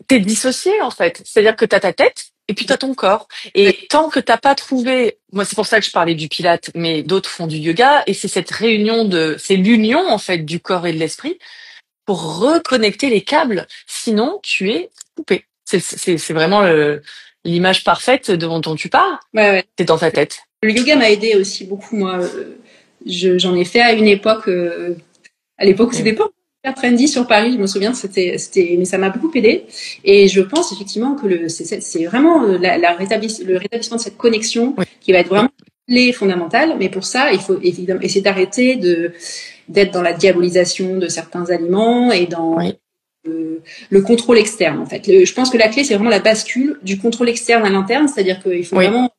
t'es dissocié, en fait. C'est-à-dire que t'as ta tête et puis t'as ton corps. Et tant que t'as pas trouvé, moi, c'est pour ça que je parlais du pilate, mais d'autres font du yoga, et c'est cette réunion c'est l'union, en fait, du corps et de l'esprit pour reconnecter les câbles. Sinon, tu es coupé. C'est vraiment l'image parfaite dont tu parles. Ouais, ouais. C'est dans ta tête. Le yoga m'a aidé aussi beaucoup, moi. J'en ai fait à une époque, à l'époque où Mm. c'était pas super trendy sur Paris, je me souviens, mais ça m'a beaucoup aidé. Et je pense effectivement que c'est vraiment le rétablissement de cette connexion Oui, qui va être vraiment clé fondamentale. Mais pour ça, il faut évidemment essayer d'arrêter d'être dans la diabolisation de certains aliments et dans oui. le contrôle externe, en fait. Je pense que la clé, c'est vraiment la bascule du contrôle externe à l'interne, c'est-à-dire qu'il faut Oui. vraiment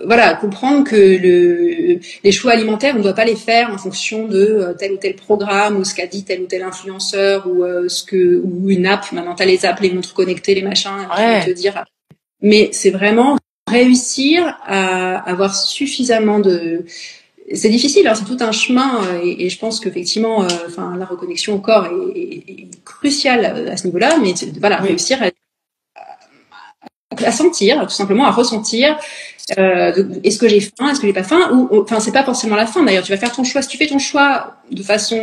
voilà, comprendre que les choix alimentaires, on ne doit pas les faire en fonction de tel ou tel programme ou ce qu'a dit tel ou tel influenceur ou une app. Maintenant, tu as les apps, les montres connectées, les machins qui vont te Ouais. dire. Mais c'est vraiment réussir à avoir suffisamment de. C'est difficile, hein, c'est tout un chemin et je pense qu'effectivement, enfin, la reconnexion au corps est cruciale à ce niveau-là. Mais voilà, Oui. réussir à sentir, tout simplement, à ressentir. Est-ce que j'ai faim, est-ce que j'ai pas faim, ou enfin c'est pas forcément la faim d'ailleurs. Tu vas faire ton choix. Si tu fais ton choix de façon,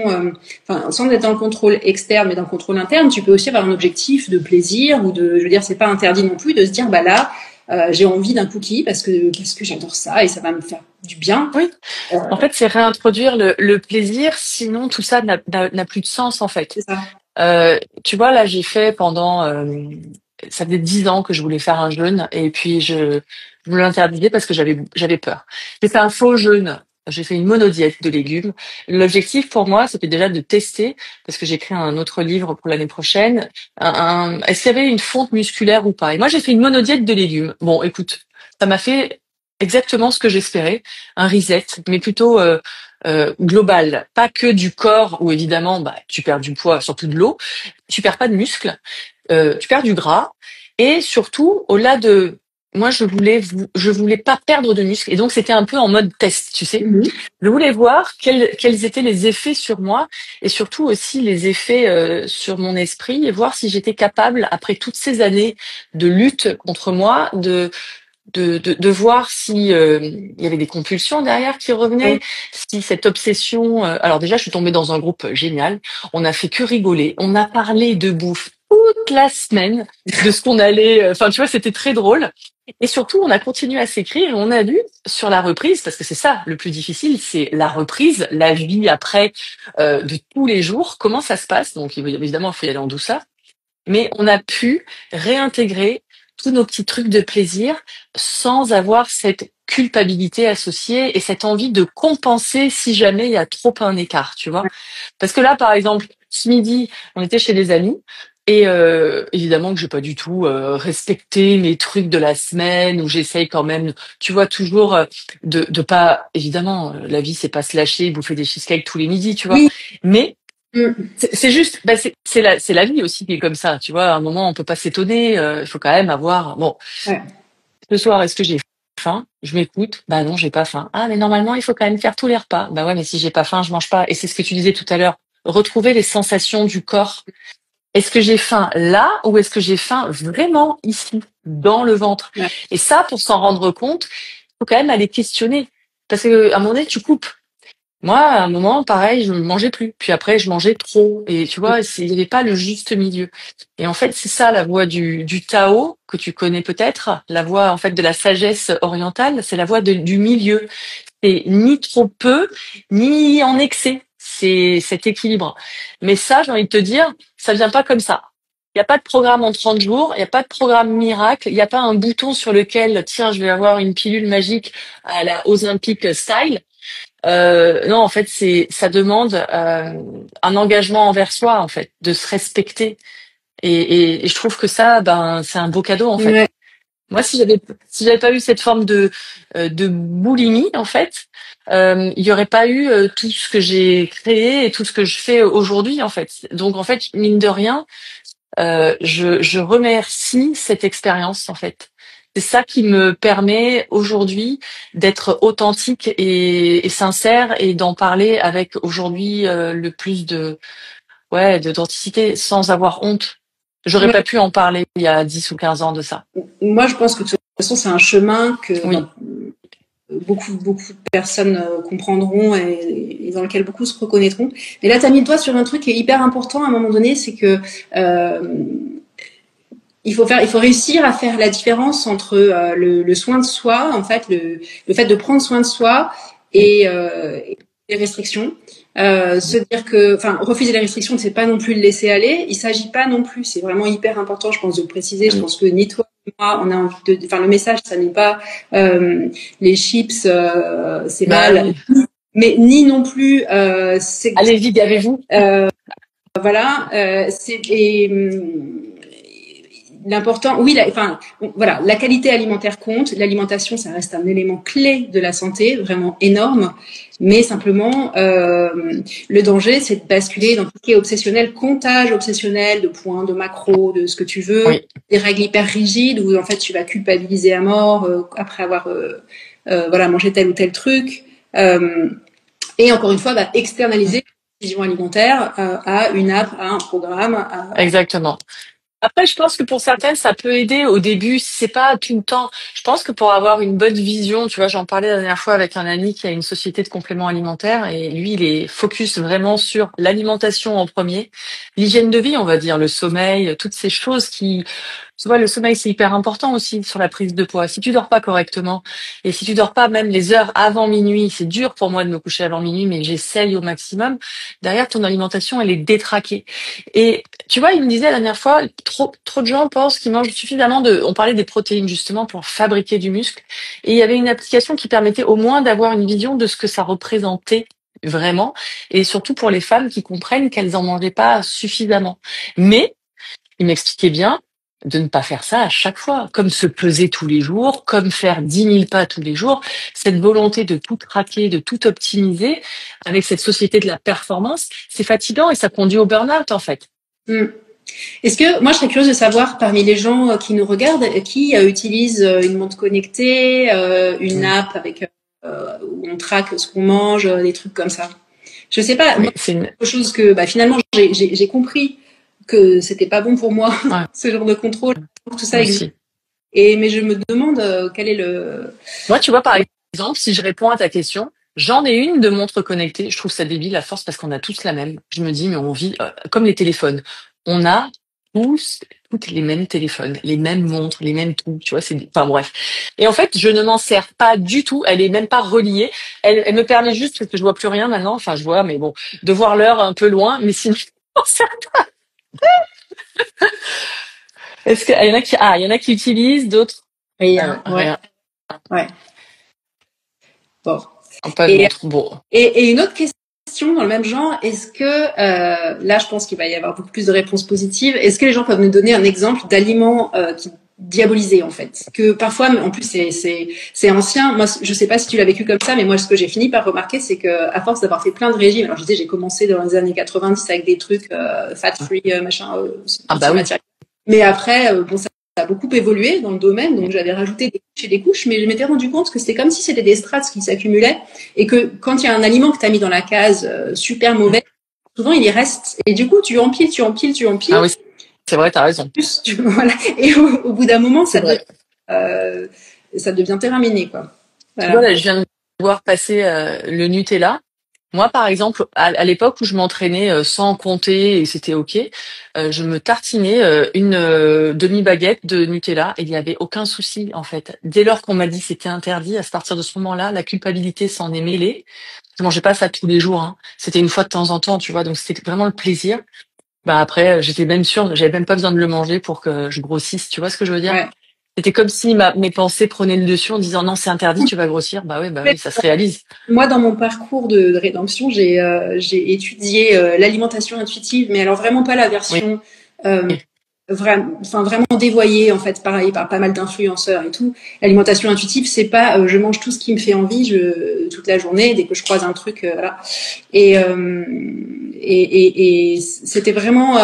enfin sans être dans le contrôle externe mais dans le contrôle interne, tu peux aussi avoir un objectif de plaisir ou de, je veux dire, c'est pas interdit non plus de se dire bah là j'ai envie d'un cookie parce que j'adore ça et ça va me faire du bien. Oui. Euh, En fait, c'est réintroduire le plaisir, sinon tout ça n'a plus de sens, en fait. c'est ça. Tu vois, là, j'ai fait pendant ça faisait 10 ans que je voulais faire un jeûne et puis je me l'interdisais parce que j'avais peur. J'ai fait un faux jeûne. J'ai fait une monodiète de légumes. L'objectif pour moi, c'était déjà de tester, parce que j'écris un autre livre pour l'année prochaine, est-ce qu'il y avait une fonte musculaire ou pas. Et moi, j'ai fait une monodiète de légumes. Bon, écoute, ça m'a fait exactement ce que j'espérais, un reset, mais plutôt global, pas que du corps où évidemment bah, tu perds du poids, surtout de l'eau, tu perds pas de muscles, tu perds du gras et surtout au-delà de moi je voulais pas perdre de muscles et donc c'était un peu en mode test, tu sais. Mhm. Je voulais voir quels étaient les effets sur moi et surtout aussi les effets sur mon esprit et voir si j'étais capable après toutes ces années de lutte contre moi de voir si il y avait des compulsions derrière qui revenaient, Ouais. si cette obsession. Alors déjà, je suis tombée dans un groupe génial. On a fait que rigoler. On a parlé de bouffe toute la semaine, de ce qu'on allait. Enfin, tu vois, c'était très drôle. Et surtout, on a continué à s'écrire. Et on a vu sur la reprise, parce que c'est ça le plus difficile, c'est la reprise, la vie après de tous les jours. Comment ça se passe? Donc évidemment, il faut y aller en douceur mais on a pu réintégrer tous nos petits trucs de plaisir sans avoir cette culpabilité associée et cette envie de compenser si jamais il y a trop un écart, tu vois. Parce que là, par exemple, ce midi, on était chez des amis et évidemment que j'ai pas du tout respecté mes trucs de la semaine où j'essaye quand même, tu vois, toujours de pas, évidemment, la vie c'est pas se lâcher, bouffer des cheesecakes tous les midis, tu vois. Oui. Mais Mm. c'est juste, bah c'est la vie aussi qui est comme ça, tu vois. À un moment, on peut pas s'étonner. Il faut quand même avoir. Bon, Ouais. ce soir, est-ce que j'ai faim? Je m'écoute. Bah non, j'ai pas faim. Ah, mais normalement, il faut quand même faire tous les repas. Bah ouais, mais si j'ai pas faim, je mange pas. Et c'est ce que tu disais tout à l'heure. Retrouver les sensations du corps. Est-ce que j'ai faim là ou est-ce que j'ai faim vraiment ici, dans le ventre? Ouais. Et ça, pour s'en rendre compte, il faut quand même aller questionner. Parce que à un moment donné, tu coupes. Moi, à un moment, pareil, je ne mangeais plus. Puis après, je mangeais trop. Et tu vois, il n'y avait pas le juste milieu. Et en fait, c'est ça la voie du Tao, que tu connais peut-être. La voie, en fait, de la sagesse orientale. C'est la voie du milieu. C'est ni trop peu, ni en excès. C'est cet équilibre. Mais ça, j'ai envie de te dire, ça vient pas comme ça. Il n'y a pas de programme en 30 jours, il n'y a pas de programme miracle, il n'y a pas un bouton sur lequel, tiens, je vais avoir une pilule magique à la Ozempic style. Non, en fait, ça demande un engagement envers soi, en fait, de se respecter. Et je trouve que ça, ben, c'est un beau cadeau, en fait. Ouais. Moi, si j'avais pas eu cette forme de boulimie, en fait, il y aurait pas eu tout ce que j'ai créé et tout ce que je fais aujourd'hui, en fait. Donc, en fait, mine de rien, je remercie cette expérience en fait. C'est ça qui me permet aujourd'hui d'être authentique et sincère et d'en parler avec aujourd'hui le plus d'authenticité sans avoir honte. J'aurais pas Ouais. pu en parler il y a 10 ou 15 ans de ça. Moi, je pense que de toute façon, c'est un chemin que Oui, beaucoup de personnes comprendront et dans lequel beaucoup se reconnaîtront. Mais là, tu as mis le doigt sur un truc qui est hyper important à un moment donné, c'est que il faut réussir à faire la différence entre le soin de soi, en fait, le fait de prendre soin de soi et les restrictions. Se dire que, enfin, refuser les restrictions, c'est pas non plus le laisser aller. Il s'agit pas non plus, c'est vraiment hyper important, je pense, de le préciser. Je pense que ni toi ni moi, on a envie enfin, le message, ça n'est pas les chips, c'est bah mal, oui. mais ni non plus, c'est Allez-y, gavez-vous. voilà, l'important, oui, enfin, voilà, la qualité alimentaire compte. L'alimentation, ça reste un élément clé de la santé, vraiment énorme. Mais simplement, le danger, c'est de basculer dans tout ce qui est obsessionnel, comptage obsessionnel de points, de macros, de ce que tu veux, Oui. des règles hyper rigides où en fait tu vas culpabiliser à mort après avoir voilà mangé tel ou tel truc. Et encore une fois, bah, externaliser la décision alimentaire à une app, à un programme. Exactement. Après, je pense que pour certaines, ça peut aider au début, si c'est pas tout le temps. Je pense que pour avoir une bonne vision, tu vois, j'en parlais la dernière fois avec un ami qui a une société de compléments alimentaires et lui, il est focus vraiment sur l'alimentation en premier, l'hygiène de vie, on va dire, le sommeil, toutes ces choses Tu vois, le sommeil, c'est hyper important aussi sur la prise de poids. Si tu dors pas correctement et si tu dors pas même les heures avant minuit, c'est dur pour moi de me coucher avant minuit, mais j'essaye au maximum. Derrière, ton alimentation, elle est détraquée. Et tu vois, il me disait la dernière fois, trop de gens pensent qu'ils mangent suffisamment on parlait des protéines justement pour fabriquer du muscle. Et il y avait une application qui permettait au moins d'avoir une vision de ce que ça représentait vraiment. Et surtout pour les femmes qui comprennent qu'elles en mangeaient pas suffisamment. Mais, il m'expliquait bien de ne pas faire ça à chaque fois, comme se peser tous les jours, comme faire 10 000 pas tous les jours, cette volonté de tout traquer, de tout optimiser, avec cette société de la performance, c'est fatigant et ça conduit au burn-out en fait. Est-ce que, moi je serais curieuse de savoir parmi les gens qui nous regardent, qui utilise une montre connectée, une app avec où on traque ce qu'on mange, des trucs comme ça. Je sais pas, moi, c'est quelque chose que finalement j'ai compris que c'était pas bon pour moi, ce genre de contrôle, tout ça existe. Mais je me demande quel est le... Moi, tu vois, par exemple, si je réponds à ta question, j'en ai une de montre connectée. Je trouve ça débile à force parce qu'on a tous la même. Je me dis, mais on vit comme les téléphones. On a toutes les mêmes téléphones, les mêmes montres, les mêmes tout. Tu vois, enfin bref. Et en fait, je ne m'en sers pas du tout. Elle est même pas reliée. Elle me permet juste, parce que je vois plus rien maintenant. Enfin, je vois, mais bon, de voir l'heure un peu loin. Mais sinon, je m'en sers pas. Est-ce qu'il y en a il y en a qui utilisent, d'autres? Rien. Ouais. Bon. Pas de montre. Bon. Et une autre question dans le même genre, est-ce que, là je pense qu'il va y avoir beaucoup plus de réponses positives, est-ce que les gens peuvent nous donner un exemple d'aliment qui diabolisé en fait, que parfois, en plus c'est ancien, moi je sais pas si tu l'as vécu comme ça, mais moi ce que j'ai fini par remarquer, c'est que à force d'avoir fait plein de régimes, alors je disais j'ai commencé dans les années 90 avec des trucs fat free, machin, oui. Mais après, bon, ça a beaucoup évolué dans le domaine, donc j'avais rajouté des couches et des couches, mais je m'étais rendu compte que c'était comme si c'était des strates qui s'accumulaient et que quand il y a un aliment que tu as mis dans la case super mauvais, souvent il y reste. Et du coup, tu empiles. Ah oui, c'est vrai, t'as raison. Voilà. Et au bout d'un moment, ça devient terminé, quoi. Voilà. Tu vois, là, je viens de voir passer le Nutella. Moi, par exemple, à l'époque où je m'entraînais sans compter et c'était OK, je me tartinais une demi-baguette de Nutella et il n'y avait aucun souci, en fait. Dès lors qu'on m'a dit c'était interdit, à partir de ce moment-là, la culpabilité s'en est mêlée. Je mangeais pas ça tous les jours, hein. C'était une fois de temps en temps, tu vois, donc c'était vraiment le plaisir. Après, j'étais même sûre, j'avais même pas besoin de le manger pour que je grossisse, tu vois ce que je veux dire? Ouais. C'était comme si mes pensées prenaient le dessus en disant non, c'est interdit, tu vas grossir. Oui, ça se réalise. Moi, dans mon parcours de rédemption, j'ai étudié l'alimentation intuitive, mais alors vraiment pas la version vraiment dévoyée en fait, pareil par pas mal d'influenceurs et tout. L'alimentation intuitive, c'est pas je mange tout ce qui me fait envie toute la journée dès que je croise un truc, voilà. Et c'était vraiment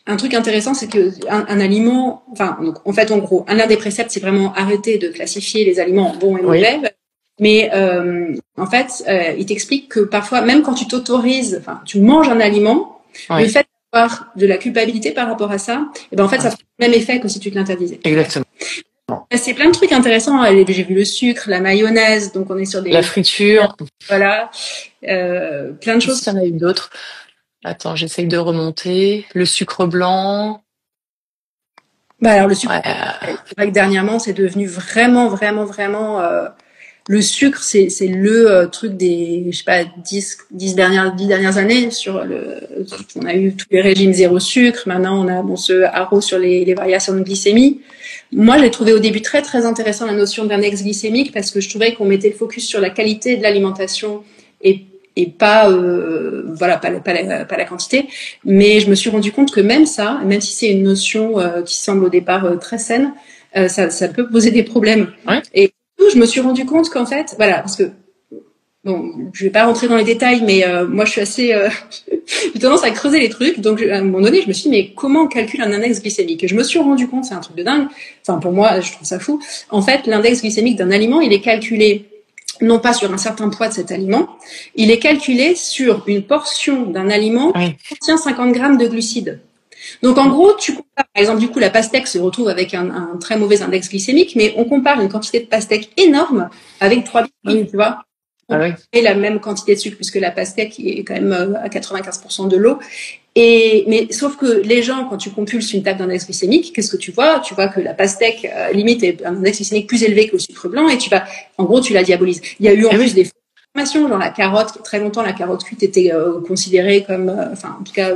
un truc intéressant, c'est que un aliment, donc en fait, en gros, l'un des préceptes, c'est vraiment arrêter de classifier les aliments bons et mauvais. Oui. Mais en fait, il t'explique que parfois, même quand tu t'autorises, tu manges un aliment, le fait d'avoir de la culpabilité par rapport à ça, et en fait, ça fait le même effet que si tu te l'interdisais. Exactement. C'est plein de trucs intéressants. J'ai vu le sucre, la mayonnaise, donc on est sur des... La friture. Voilà. Plein de choses. Il y en a eu d'autres. Attends, j'essaye de remonter. Le sucre blanc. Alors le sucre, c'est vrai que dernièrement, c'est devenu vraiment le sucre, c'est le truc des, je sais pas, 10 dernières années on a eu tous les régimes zéro sucre. Maintenant, on a ce haro sur les variations de glycémie. Moi, j'ai trouvé au début très, très intéressant la notion d'index glycémique parce que je trouvais qu'on mettait le focus sur la qualité de l'alimentation et pas pas la quantité, mais je me suis rendu compte que même ça, même si c'est une notion qui semble au départ très saine, ça peut poser des problèmes. Et je me suis rendu compte qu'en fait, voilà, parce que bon, je vais pas rentrer dans les détails, mais moi je suis assez j'ai tendance à creuser les trucs, donc à un moment donné je me suis dit mais comment on calcule un index glycémique? Et je me suis rendu compte, c'est un truc de dingue, pour moi je trouve ça fou, en fait l'index glycémique d'un aliment il est calculé non pas sur un certain poids de cet aliment, il est calculé sur une portion d'un aliment qui contient 50 grammes de glucides. Donc en gros, tu compares, par exemple, du coup, la pastèque se retrouve avec un très mauvais index glycémique, mais on compare une quantité de pastèque énorme avec 3 biscuits, tu vois. Ah oui. la même quantité de sucre puisque la pastèque qui est quand même à 95% de l'eau. Mais sauf que les gens, quand tu compulses une table d'index glycémique, qu'est-ce que tu vois? Tu vois que la pastèque limite est un index glycémique plus élevé que le sucre blanc et en gros, tu la diabolises. Il y a eu en plus des informations, genre la carotte. Très longtemps, la carotte cuite était considérée comme, enfin, en tout cas,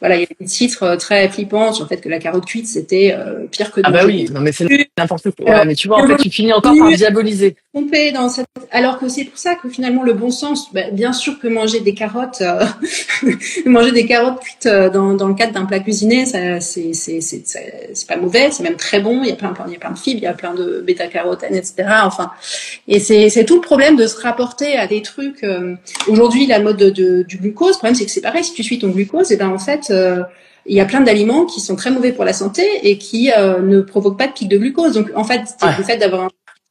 voilà, il y a des titres très flippants sur le fait que la carotte cuite c'était pire que de Ah bah manger oui, non mais c'est n'importe quoi. euh, Ouais, mais tu vois, en fait, tu finis encore par diaboliser. dans cette... Alors que c'est pour ça que finalement le bon sens, bien sûr que manger des carottes, manger des carottes cuites dans le cadre d'un plat cuisiné, c'est pas mauvais, c'est même très bon. Il y a plein de fibres, il y a plein de bêta-carotène, etc. Enfin, et c'est tout le problème de se rapporter à des trucs. Aujourd'hui, la mode du glucose, le problème c'est que c'est pareil. Si tu suis ton glucose, et ben en fait il y a plein d'aliments qui sont très mauvais pour la santé et qui ne provoquent pas de pic de glucose. Donc en fait, le fait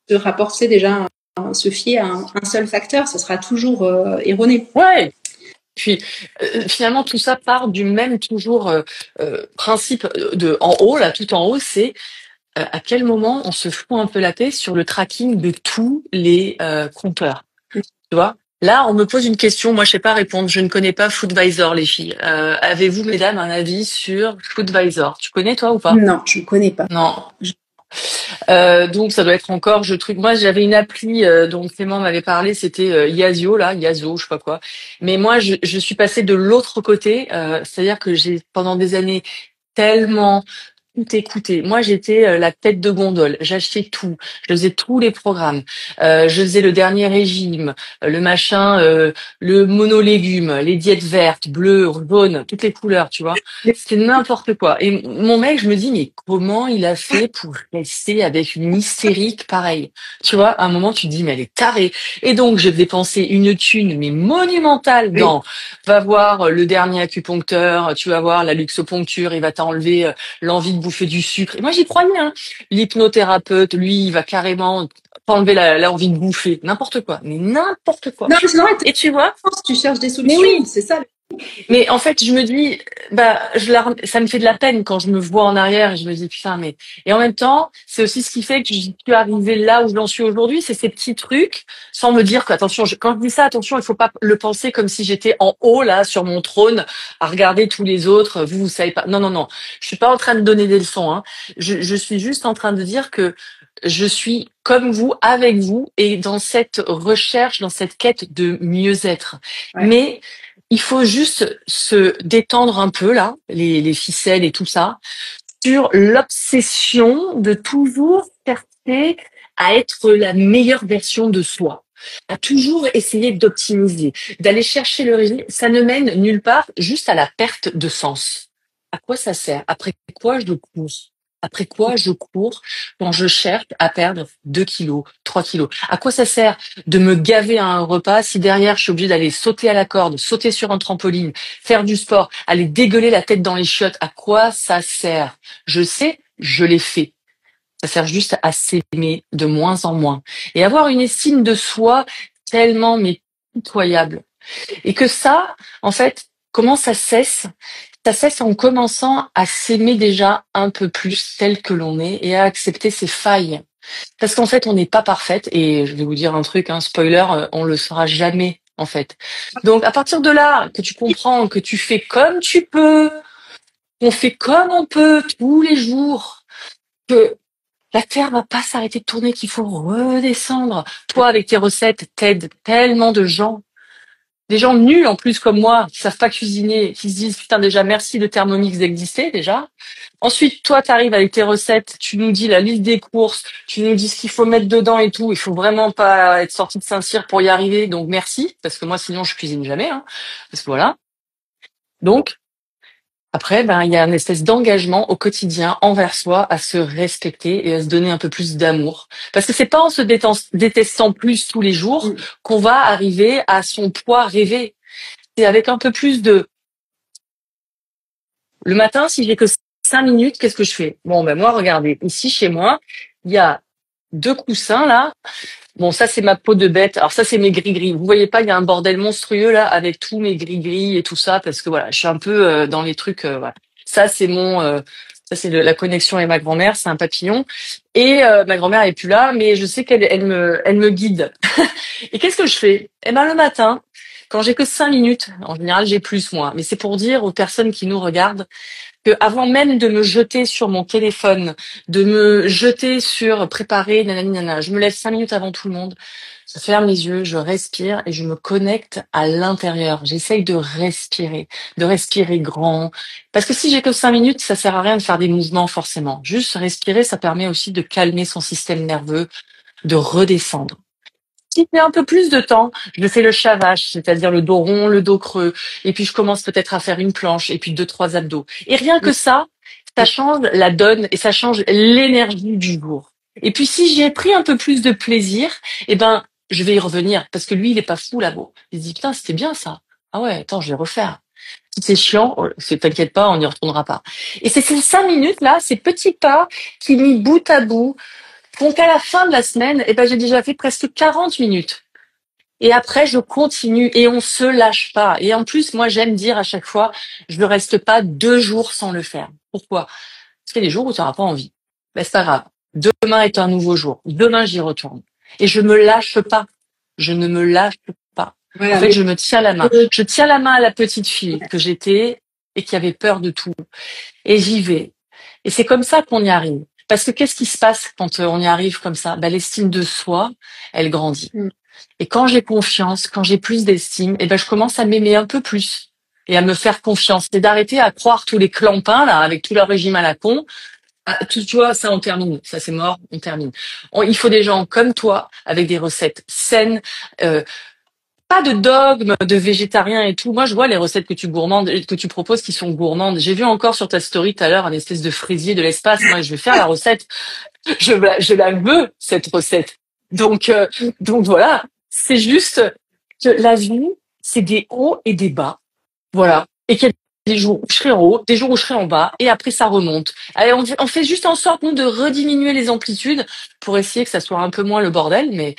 de rapporter déjà se fier à un seul facteur, ça sera toujours erroné. Ouais. Puis finalement, tout ça part du même toujours principe de en haut, là, tout en haut, c'est à quel moment on se fout un peu la paix sur le tracking de tous les compteurs. Tu vois? Là, on me pose une question, moi je sais pas répondre, je ne connais pas Foodvisor, les filles. Avez-vous, mesdames, un avis sur Foodvisor? Tu connais toi ou pas? Non, je ne connais pas. Non. Donc ça doit être encore je truc. Moi j'avais une appli dont Clément m'avait parlé, c'était Yazio là, Yazoo, je sais pas quoi. Mais moi je suis passée de l'autre côté, c'est-à-dire que j'ai pendant des années tellement tout écouté. Moi, j'étais la tête de gondole. J'achetais tout. Je faisais tous les programmes. Je faisais le dernier régime, le machin, le monolégume, les diètes vertes, bleues, jaunes, toutes les couleurs, tu vois. C'était n'importe quoi. Et mon mec, je me dis, mais comment il a fait pour rester avec une hystérique pareille? Tu vois, à un moment, tu te dis, mais elle est tarée. Et donc, j'ai dépensé une thune, mais monumentale dans, va voir le dernier acupuncteur, tu vas voir la luxoponcture, il va t'enlever l'envie de bouffer du sucre. Et moi, j'y croyais, hein. L'hypnothérapeute, lui, il va carrément t'enlever l'envie de bouffer. N'importe quoi. Mais n'importe quoi. Non, mais c'est normal, Et tu vois? tu cherches des Mais solutions, oui. c'est ça. Mais en fait, je me dis, ça me fait de la peine quand je me vois en arrière et je me dis, putain, mais, et en même temps, c'est aussi ce qui fait que je suis arrivée là où j'en suis aujourd'hui, c'est ces petits trucs, sans me dire que, attention, quand je dis ça, attention, il faut pas le penser comme si j'étais en haut, là, sur mon trône, à regarder tous les autres, vous savez pas. Non, non, non. Je suis pas en train de donner des leçons, hein. Je suis juste en train de dire que je suis comme vous, avec vous, et dans cette recherche, dans cette quête de mieux-être. Ouais. Mais, il faut juste se détendre un peu là, les ficelles et tout ça, sur l'obsession de toujours chercher à être la meilleure version de soi, à toujours essayer d'optimiser, d'aller chercher le régime. Ça ne mène nulle part, juste à la perte de sens. À quoi ça sert? Après quoi je cours? Après quoi je cours quand je cherche à perdre 2 kilos, 3 kilos? À quoi ça sert de me gaver à un repas si derrière je suis obligée d'aller sauter à la corde, sauter sur un trampoline, faire du sport, aller dégueuler la tête dans les chiottes? À quoi ça sert? Je sais, je l'ai fait. Ça sert juste à s'aimer de moins en moins et avoir une estime de soi tellement mais pitoyable. Et que ça, en fait, comment ça cesse? Ça cesse en commençant à s'aimer déjà un peu plus tel que l'on est et à accepter ses failles. Parce qu'en fait, on n'est pas parfaite et je vais vous dire un truc, un spoiler, on le sera jamais en fait. Donc à partir de là, que tu comprends que tu fais comme tu peux, on fait comme on peut tous les jours, que la Terre va pas s'arrêter de tourner, qu'il faut redescendre. Toi, avec tes recettes, t'aides tellement de gens. Des gens nuls en plus comme moi, qui savent pas cuisiner, qui se disent putain déjà merci de Thermomix d'exister déjà. Ensuite, toi, tu arrives avec tes recettes, tu nous dis la liste des courses, tu nous dis ce qu'il faut mettre dedans et tout. Il faut vraiment pas être sorti de Saint-Cyr pour y arriver, donc merci, parce que moi sinon je cuisine jamais, hein. Parce que voilà. Donc après, il y a une espèce d'engagement au quotidien envers soi à se respecter et à se donner un peu plus d'amour. Parce que c'est pas en se détestant plus tous les jours qu'on va arriver à son poids rêvé. C'est avec un peu plus de... Le matin, si j'ai que 5 minutes, qu'est-ce que je fais? Bon, moi, regardez, ici, chez moi, il y a 2 coussins, là. Bon, ça, c'est ma peau de bête. Alors, ça, c'est mes gris-gris. Vous voyez pas, il y a un bordel monstrueux, là, avec tous mes gris-gris et tout ça, parce que voilà, je suis un peu dans les trucs, voilà. Ça, c'est la connexion avec ma grand-mère, c'est un papillon. Et ma grand-mère est plus là, mais je sais elle me guide. Et qu'est-ce que je fais? Eh ben le matin, quand j'ai que 5 minutes, en général j'ai plus moi, mais c'est pour dire aux personnes qui nous regardent que avant même de me jeter sur mon téléphone, de me jeter sur préparer, nanani, nanana, je me lève 5 minutes avant tout le monde, je ferme les yeux, je respire et je me connecte à l'intérieur. J'essaye de respirer grand. Parce que si j'ai que 5 minutes, ça sert à rien de faire des mouvements forcément. Juste respirer, ça permet aussi de calmer son système nerveux, de redescendre. Si j'ai un peu plus de temps, je fais le chavage, c'est-à-dire le dos rond, le dos creux, et puis je commence peut-être à faire une planche, et puis 2, 3 abdos. Et rien que ça change la donne et ça change l'énergie du jour. Et puis si j'ai pris un peu plus de plaisir, eh ben je vais y revenir, parce que lui, il est pas fou là-bas. Il se dit putain, c'était bien ça. Ah ouais, attends, je vais refaire. Si c'est chiant, t'inquiète pas, on n'y retournera pas. Et c'est ces 5 minutes là, ces petits pas qui mis bout à bout donc à la fin de la semaine, eh ben j'ai déjà fait presque 40 minutes. Et après, je continue et on se lâche pas. Et en plus, moi, j'aime dire à chaque fois, je ne reste pas 2 jours sans le faire. Pourquoi? Parce qu'il y a des jours où tu n'auras pas envie. Ben, c'est pas grave. Demain est un nouveau jour. Demain, j'y retourne. Et je me lâche pas. Je ne me lâche pas. En Voilà, fait, mais je me tiens la main. Je tiens la main à la petite fille que j'étais et qui avait peur de tout. Et j'y vais. Et c'est comme ça qu'on y arrive. Parce que qu'est-ce qui se passe quand on y arrive comme ça? Ben, l'estime de soi, elle grandit. mm, Et quand j'ai confiance, quand j'ai plus d'estime, eh ben, je commence à m'aimer un peu plus et à me faire confiance. Et d'arrêter à croire tous les clampins, là, avec tout leur régime à la con. Ah, tu vois, ça, on termine. Ça, c'est mort, on termine. Il faut des gens comme toi, avec des recettes saines, euh, pas de dogme de végétarien et tout. Moi, je vois les recettes que tu proposes qui sont gourmandes. J'ai vu encore sur ta story tout à l'heure un espèce de fraisier de l'espace. Moi, je vais faire la recette. Je la veux, cette recette. Donc, euh, donc voilà. C'est juste que la vie, c'est des hauts et des bas. Voilà. Et qu'il y a des jours où je serai en haut, des jours où je serai en bas, et après ça remonte. Allez, on fait juste en sorte, nous, de rediminuer les amplitudes pour essayer que ça soit un peu moins le bordel, mais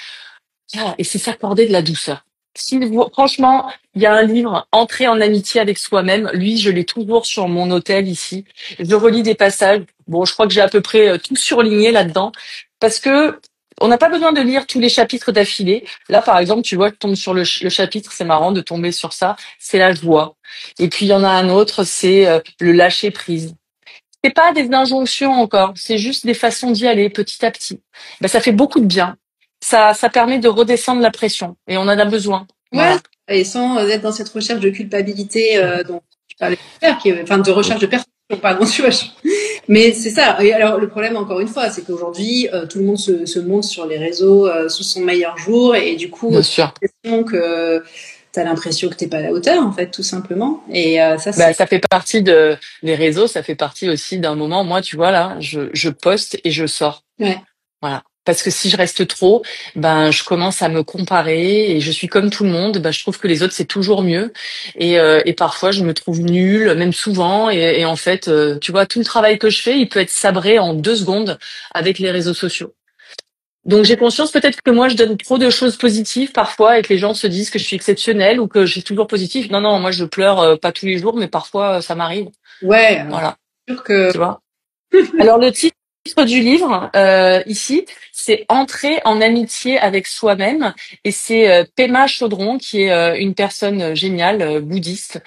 et c'est s'accorder de la douceur. Franchement, il y a un livre, Entrer en amitié avec soi-même. Lui, je l'ai toujours sur mon hôtel ici. Je relis des passages. Bon, je crois que j'ai à peu près tout surligné là-dedans. Parce que on n'a pas besoin de lire tous les chapitres d'affilée. Là, par exemple, tu vois, je tombe sur le chapitre, c'est marrant de tomber sur ça. C'est la joie. Et puis, il y en a un autre, c'est le lâcher prise. C'est pas des injonctions encore, c'est juste des façons d'y aller petit à petit. Ben, ça fait beaucoup de bien. Ça permet de redescendre la pression et on en a besoin. ouais, Voilà. et sans être dans cette recherche de culpabilité dont tu parlais tout à l'heure, enfin de recherche de perfection, pardon, tu vois. Mais c'est ça. Et alors le problème, encore une fois, c'est qu'aujourd'hui, tout le monde se montre sur les réseaux sous son meilleur jour, et du coup, Bien sûr. t'as l'impression que t'es pas à la hauteur, en fait, tout simplement. Et ça, Ben, c'est ça fait partie des réseaux, ça fait partie aussi d'un moment. Moi, tu vois, là, je poste et je sors. ouais, Voilà. Parce que si je reste trop, ben je commence à me comparer et je suis comme tout le monde. Ben je trouve que les autres c'est toujours mieux et parfois je me trouve nulle, même souvent. Et en fait, tu vois, tout le travail que je fais, il peut être sabré en 2 secondes avec les réseaux sociaux. Donc j'ai conscience peut-être que moi je donne trop de choses positives parfois et que les gens se disent que je suis exceptionnelle ou que je suis toujours positive. Non, non, moi je pleure pas tous les jours, mais parfois ça m'arrive. ouais. Alors, Voilà, c'est sûr que tu vois. Alors le titre du livre ici, c'est Entrer en amitié avec soi-même et c'est Pema Chodron qui est une personne géniale bouddhiste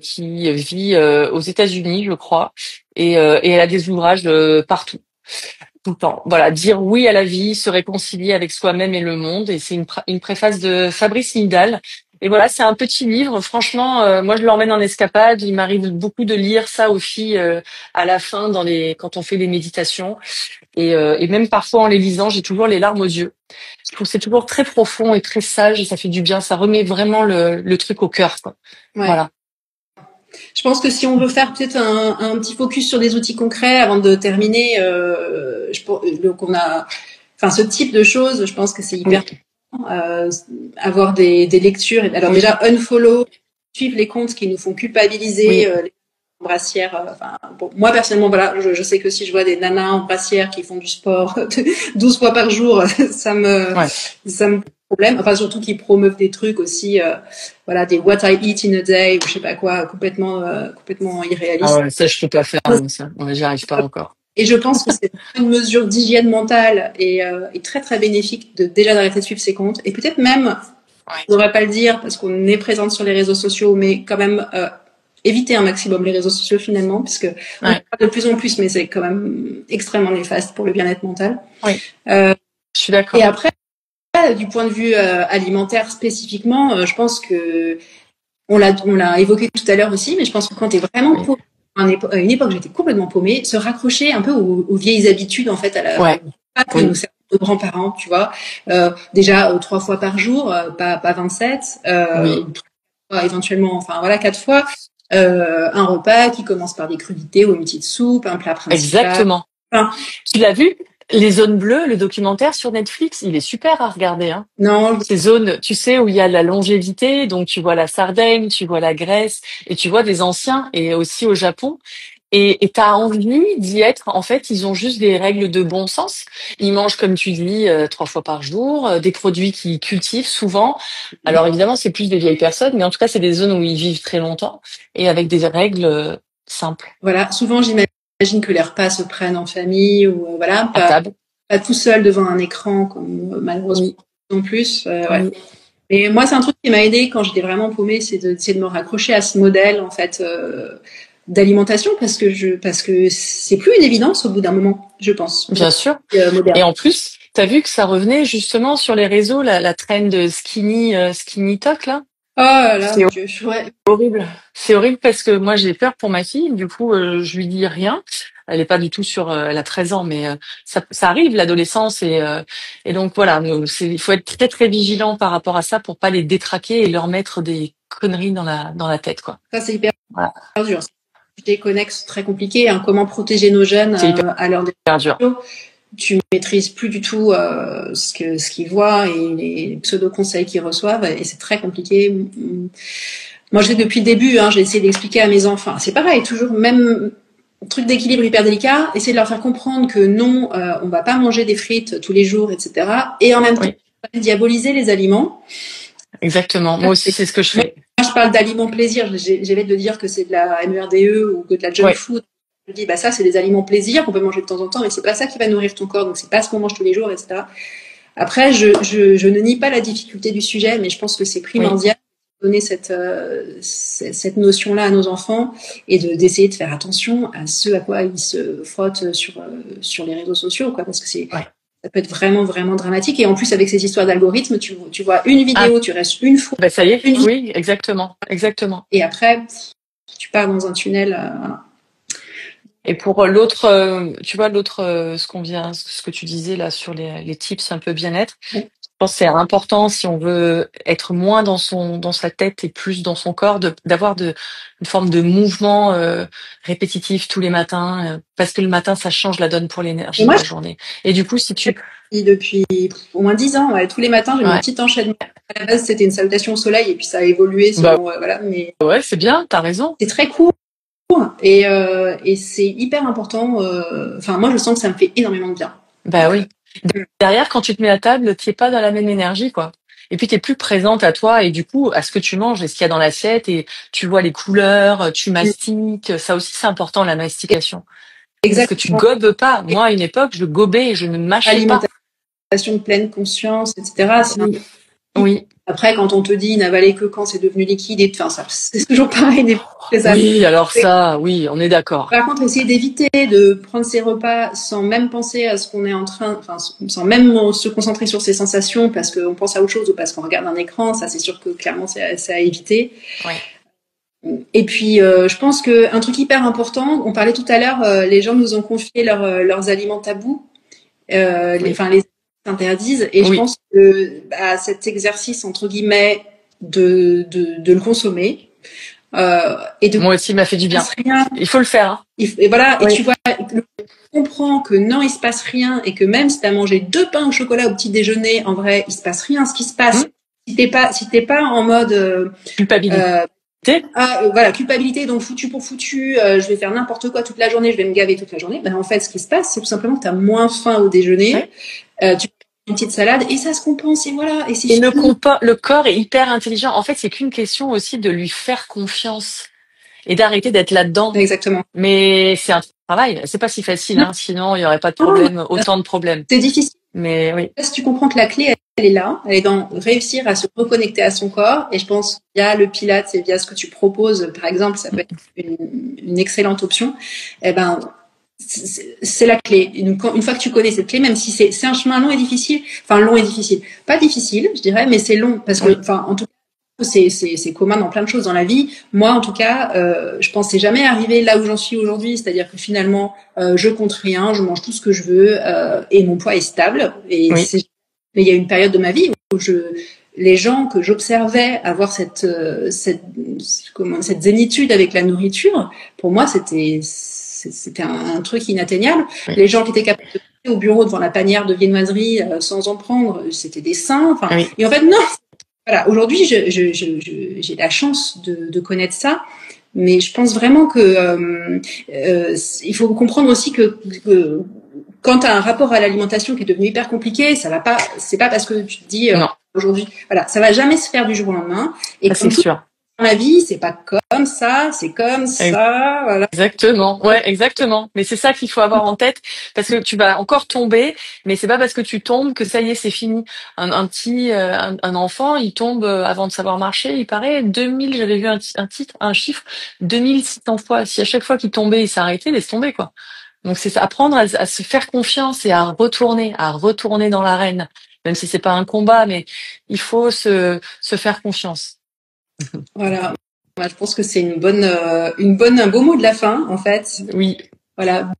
qui vit aux États-Unis, je crois, et elle a des ouvrages partout, tout le temps. Voilà, dire oui à la vie, se réconcilier avec soi-même et le monde, et c'est une préface de Fabrice Midal. Et voilà, c'est un petit livre. Franchement, moi je l'emmène en escapade. Il m'arrive beaucoup de lire ça aux filles à la fin quand on fait des méditations, et même parfois en les lisant, j'ai toujours les larmes aux yeux. Je trouve que c'est toujours très profond et très sage, et ça fait du bien. Ça remet vraiment le truc au cœur, quoi. ouais. Voilà. Je pense que si on veut faire peut-être un petit focus sur des outils concrets avant de terminer, donc on a, enfin ce type de choses, je pense que c'est hyper Oui. avoir des lectures. Alors Oui. déjà unfollow, suivre les comptes qui nous font culpabiliser, Oui. les brassières. Enfin, bon, moi personnellement, voilà, je sais que si je vois des nanas en brassière qui font du sport 12 fois par jour, Ouais. ça me problème. Enfin surtout qui promeuvent des trucs aussi, voilà, des what I eat in a day ou je sais pas quoi, complètement Ah irréalistes. ouais, ça je peux pas faire, moi, ça. Ouais, j'y arrive pas encore. Et je pense que c'est une mesure d'hygiène mentale et très très bénéfique déjà d'arrêter de suivre ses comptes. Et peut-être même, on ne devrait pas le dire parce qu'on est présente sur les réseaux sociaux, mais quand même éviter un maximum les réseaux sociaux finalement, puisque on parle de plus en plus, mais c'est quand même extrêmement néfaste pour le bien-être mental. Oui, je suis d'accord. Et après, du point de vue alimentaire spécifiquement, je pense que on l'a évoqué tout à l'heure aussi, mais je pense que quand tu es vraiment paumé, à une époque j'étais complètement paumée, se raccrocher un peu aux vieilles habitudes en fait, à la que nous servent nos grands-parents, tu vois. Déjà 3 fois par jour, pas 27, éventuellement, enfin voilà, 4 fois. Un repas qui commence par des crudités ou une petite soupe, un plat principal. Exactement. Enfin, tu l'as vu? Les zones bleues, le documentaire sur Netflix, il est super à regarder. Hein. Non. Ces zones, tu sais, où il y a la longévité, donc tu vois la Sardaigne, tu vois la Grèce, et tu vois des anciens, et aussi au Japon. Et t'as envie d'y être. En fait, ils ont juste des règles de bon sens. Ils mangent, comme tu dis, 3 fois par jour, des produits qu'ils cultivent souvent. Alors évidemment, c'est plus des vieilles personnes, mais en tout cas, c'est des zones où ils vivent très longtemps et avec des règles simples. Voilà, souvent j'imagine que les repas se prennent en famille ou voilà, à table. Pas tout seul devant un écran comme malheureusement en plus. Ouais. Et moi, c'est un truc qui m'a aidé quand j'étais vraiment paumée, c'est d'essayer de me raccrocher à ce modèle en fait d'alimentation parce que c'est plus une évidence au bout d'un moment, je pense. Bien sûr. Et en plus, t'as vu que ça revenait justement sur les réseaux, la trend de skinny talk là. Oh là, c'est horrible. C'est horrible parce que moi j'ai peur pour ma fille. Du coup, je lui dis rien. Elle est pas du tout elle a 13 ans, mais ça arrive l'adolescence et donc voilà. Il faut être très très vigilant par rapport à ça pour pas les détraquer et leur mettre des conneries dans la tête quoi. Ça c'est hyper dur. Tu déconnectes, c'est très compliqué. Hein. Comment protéger nos jeunes à l'heure des dur. Tu maîtrises plus du tout ce qu'ils voient et les pseudo-conseils qu'ils reçoivent et c'est très compliqué. Moi, depuis le début, j'ai essayé d'expliquer à mes enfants. C'est pareil, toujours même truc d'équilibre hyper délicat, essayer de leur faire comprendre que non, on va pas manger des frites tous les jours, etc. Et en même temps, diaboliser les aliments. Exactement. Moi aussi, c'est ce que je fais. Moi, je parle d'aliments plaisir. J'évite de dire que c'est de la MERDE ou que de la junk food. Je dis, ça, c'est des aliments plaisir qu'on peut manger de temps en temps, mais c'est pas ça qui va nourrir ton corps, donc c'est pas ce qu'on mange tous les jours, etc. Après, je ne nie pas la difficulté du sujet, mais je pense que c'est primordial de donner cette notion-là à nos enfants et décider de faire attention à ce à quoi ils se frottent sur les réseaux sociaux, quoi, parce que ça peut être vraiment, vraiment dramatique. Et en plus, avec ces histoires d'algorithmes, tu vois une vidéo, tu restes une fois. Ça y est, oui, exactement. Et après, tu pars dans un tunnel. Et pour l'autre, tu vois, ce que tu disais là sur les tips un peu bien-être, je pense que c'est important si on veut être moins dans sa tête et plus dans son corps, d'avoir une forme de mouvement répétitif tous les matins, parce que le matin ça change la donne pour l'énergie de la journée. Et du coup, si tu depuis au moins 10 ans, tous les matins, j'ai mon petit enchaînement. À la base, c'était une salutation au soleil et puis ça a évolué selon, voilà. Mais c'est bien, t'as raison. C'est très court. Et c'est hyper important. Enfin, moi, je sens que ça me fait énormément de bien. Oui. Derrière, quand tu te mets à table, tu n'es pas dans la même énergie, quoi. Et puis, tu es plus présente à toi et du coup, à ce que tu manges et ce qu'il y a dans l'assiette et tu vois les couleurs, tu mastiques. Ça aussi, c'est important, la mastication. Exactement. Parce que tu gobes pas. Moi, à une époque, je gobais et je ne mâchais pas. Alimentation de pleine conscience, etc. Oui. Après, quand on te dit n'avaler que quand c'est devenu liquide, c'est toujours pareil. Oui, alors ça, oui, on est d'accord. Par contre, essayer d'éviter de prendre ses repas sans même penser à ce qu'on est sans même se concentrer sur ses sensations parce qu'on pense à autre chose ou parce qu'on regarde un écran, ça c'est sûr que clairement c'est à éviter. Et puis, je pense qu'un truc hyper important, on parlait tout à l'heure, les gens nous ont confié leurs aliments tabous, les interdisent, et je pense que cet exercice entre guillemets de le consommer. Moi aussi, m'a fait du bien. Il faut le faire. Hein. Et voilà, et tu vois, on comprend que non, il se passe rien et que même si tu as mangé 2 pains au chocolat au petit déjeuner, en vrai, il se passe rien. Ce qui se passe, si t'es pas en mode culpabilité. Voilà, culpabilité, donc foutu pour foutu, je vais faire n'importe quoi toute la journée, je vais me gaver toute la journée. En fait, ce qui se passe, c'est tout simplement que tu as moins faim au déjeuner. Tu une petite salade et ça se compense et voilà. Et le corps est hyper intelligent. En fait, c'est qu'une question aussi de lui faire confiance et d'arrêter d'être là-dedans. Exactement. Mais c'est un travail. C'est pas si facile, hein, sinon il y aurait pas de problème, autant de problèmes. C'est difficile. Mais oui. Si tu comprends que la clé, elle est là, elle est dans réussir à se reconnecter à son corps. Et je pense via le Pilates et via ce que tu proposes, par exemple, ça peut être une excellente option. Eh ben, c'est la clé. Une fois que tu connais cette clé, même si c'est un chemin long et difficile, enfin long et difficile, pas difficile, je dirais, mais c'est long parce que, enfin, en tout cas, c'est commun dans plein de choses dans la vie. Moi, en tout cas, je pensais jamais arriver là où j'en suis aujourd'hui, c'est-à-dire que finalement, je compte rien, je mange tout ce que je veux et mon poids est stable. Et Oui. mais il y a une période de ma vie où les gens que j'observais avoir cette zénitude avec la nourriture, pour moi, c'était un truc inatteignable. Oui. Les gens qui étaient capables de rester au bureau devant la panière de viennoiserie sans en prendre, c'était des saints. Enfin, Oui. et en fait, non. Voilà, aujourd'hui, j'ai la chance de connaître ça, mais je pense vraiment que il faut comprendre aussi que quand tu as un rapport à l'alimentation qui est devenu hyper compliqué, ça va pas. C'est pas parce que tu te dis aujourd'hui, voilà, ça va jamais se faire du jour au lendemain. Et c'est sûr. Dans la vie, c'est pas comme ça, c'est comme ça, voilà. Exactement, ouais, exactement. Mais c'est ça qu'il faut avoir en tête, parce que tu vas encore tomber, mais c'est pas parce que tu tombes que ça y est, c'est fini. Un enfant, il tombe avant de savoir marcher, il paraît 2000, j'avais vu un chiffre, 2600 fois. Si à chaque fois qu'il tombait, il s'arrêtait, laisse tomber, quoi. Donc c'est ça, apprendre à se faire confiance et à retourner dans l'arène, même si c'est pas un combat, mais il faut se faire confiance. Voilà. Moi, je pense que c'est un beau mot de la fin, en fait. Oui. Voilà.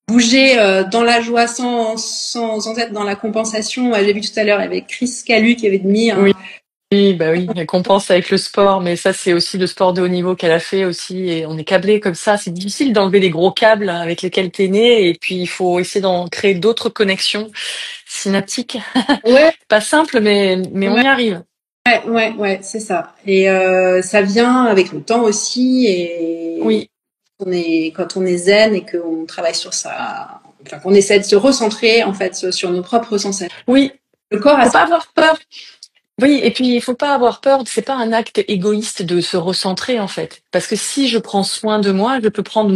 Bouger dans la joie sans être dans la compensation. J'ai vu tout à l'heure avec Chris Calu qui avait mis un... Oui, bah oui, elle compense avec le sport, mais ça c'est aussi le sport de haut niveau qu'elle a fait aussi, et on est câblé comme ça. C'est difficile d'enlever les gros câbles avec lesquels t'es né, et puis il faut essayer d'en créer d'autres connexions synaptiques. Ouais. Pas simple, mais on y arrive. Ouais, c'est ça. Et ça vient avec le temps aussi. Et oui. Quand on est zen et qu'on travaille sur ça, enfin qu'on essaie de se recentrer en fait sur nos propres sensations. Oui. Le corps faut pas avoir peur. Oui, et puis il faut pas avoir peur. C'est pas un acte égoïste de se recentrer en fait, parce que si je prends soin de moi, je peux prendre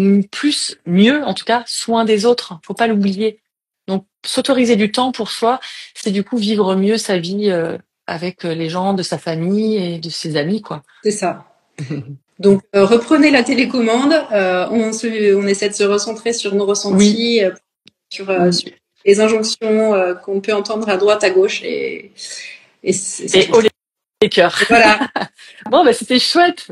mieux, en tout cas, soin des autres. Faut pas l'oublier. Donc s'autoriser du temps pour soi, c'est du coup vivre mieux sa vie avec les gens de sa famille et de ses amis, quoi. C'est ça. Donc reprenez la télécommande. On essaie de se recentrer sur nos ressentis, sur les injonctions qu'on peut entendre à droite, à gauche et haut les cœurs. Voilà. Bon, bah, c'était chouette.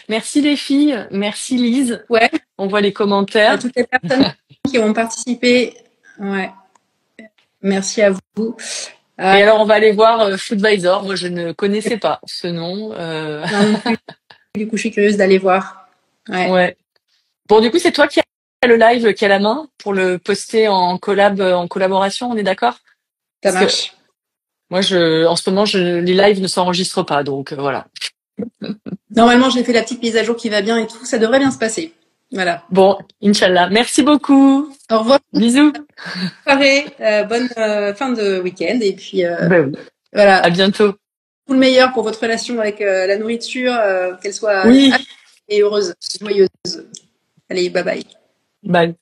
Merci les filles. Merci Lise. Ouais. On voit les commentaires. À toutes les personnes qui ont participé. Ouais. Merci à vous. Et alors, on va aller voir Foodvisor. Moi, je ne connaissais pas ce nom. Non plus. Du coup, je suis curieuse d'aller voir. Ouais. Bon, du coup, c'est toi qui as le live qui a la main pour le poster en collaboration. On est d'accord? Ça marche. Moi, en ce moment, les lives ne s'enregistrent pas, donc voilà. Normalement, j'ai fait la petite mise à jour qui va bien et tout. Ça devrait bien se passer. Voilà. Bon, Inch'Allah. Merci beaucoup. Au revoir. Bisous. Bonne soirée, bonne fin de week-end et puis oui. voilà. À bientôt. Tout le meilleur pour votre relation avec la nourriture, qu'elle soit oui. et heureuse, joyeuse. Allez, bye bye. Bye.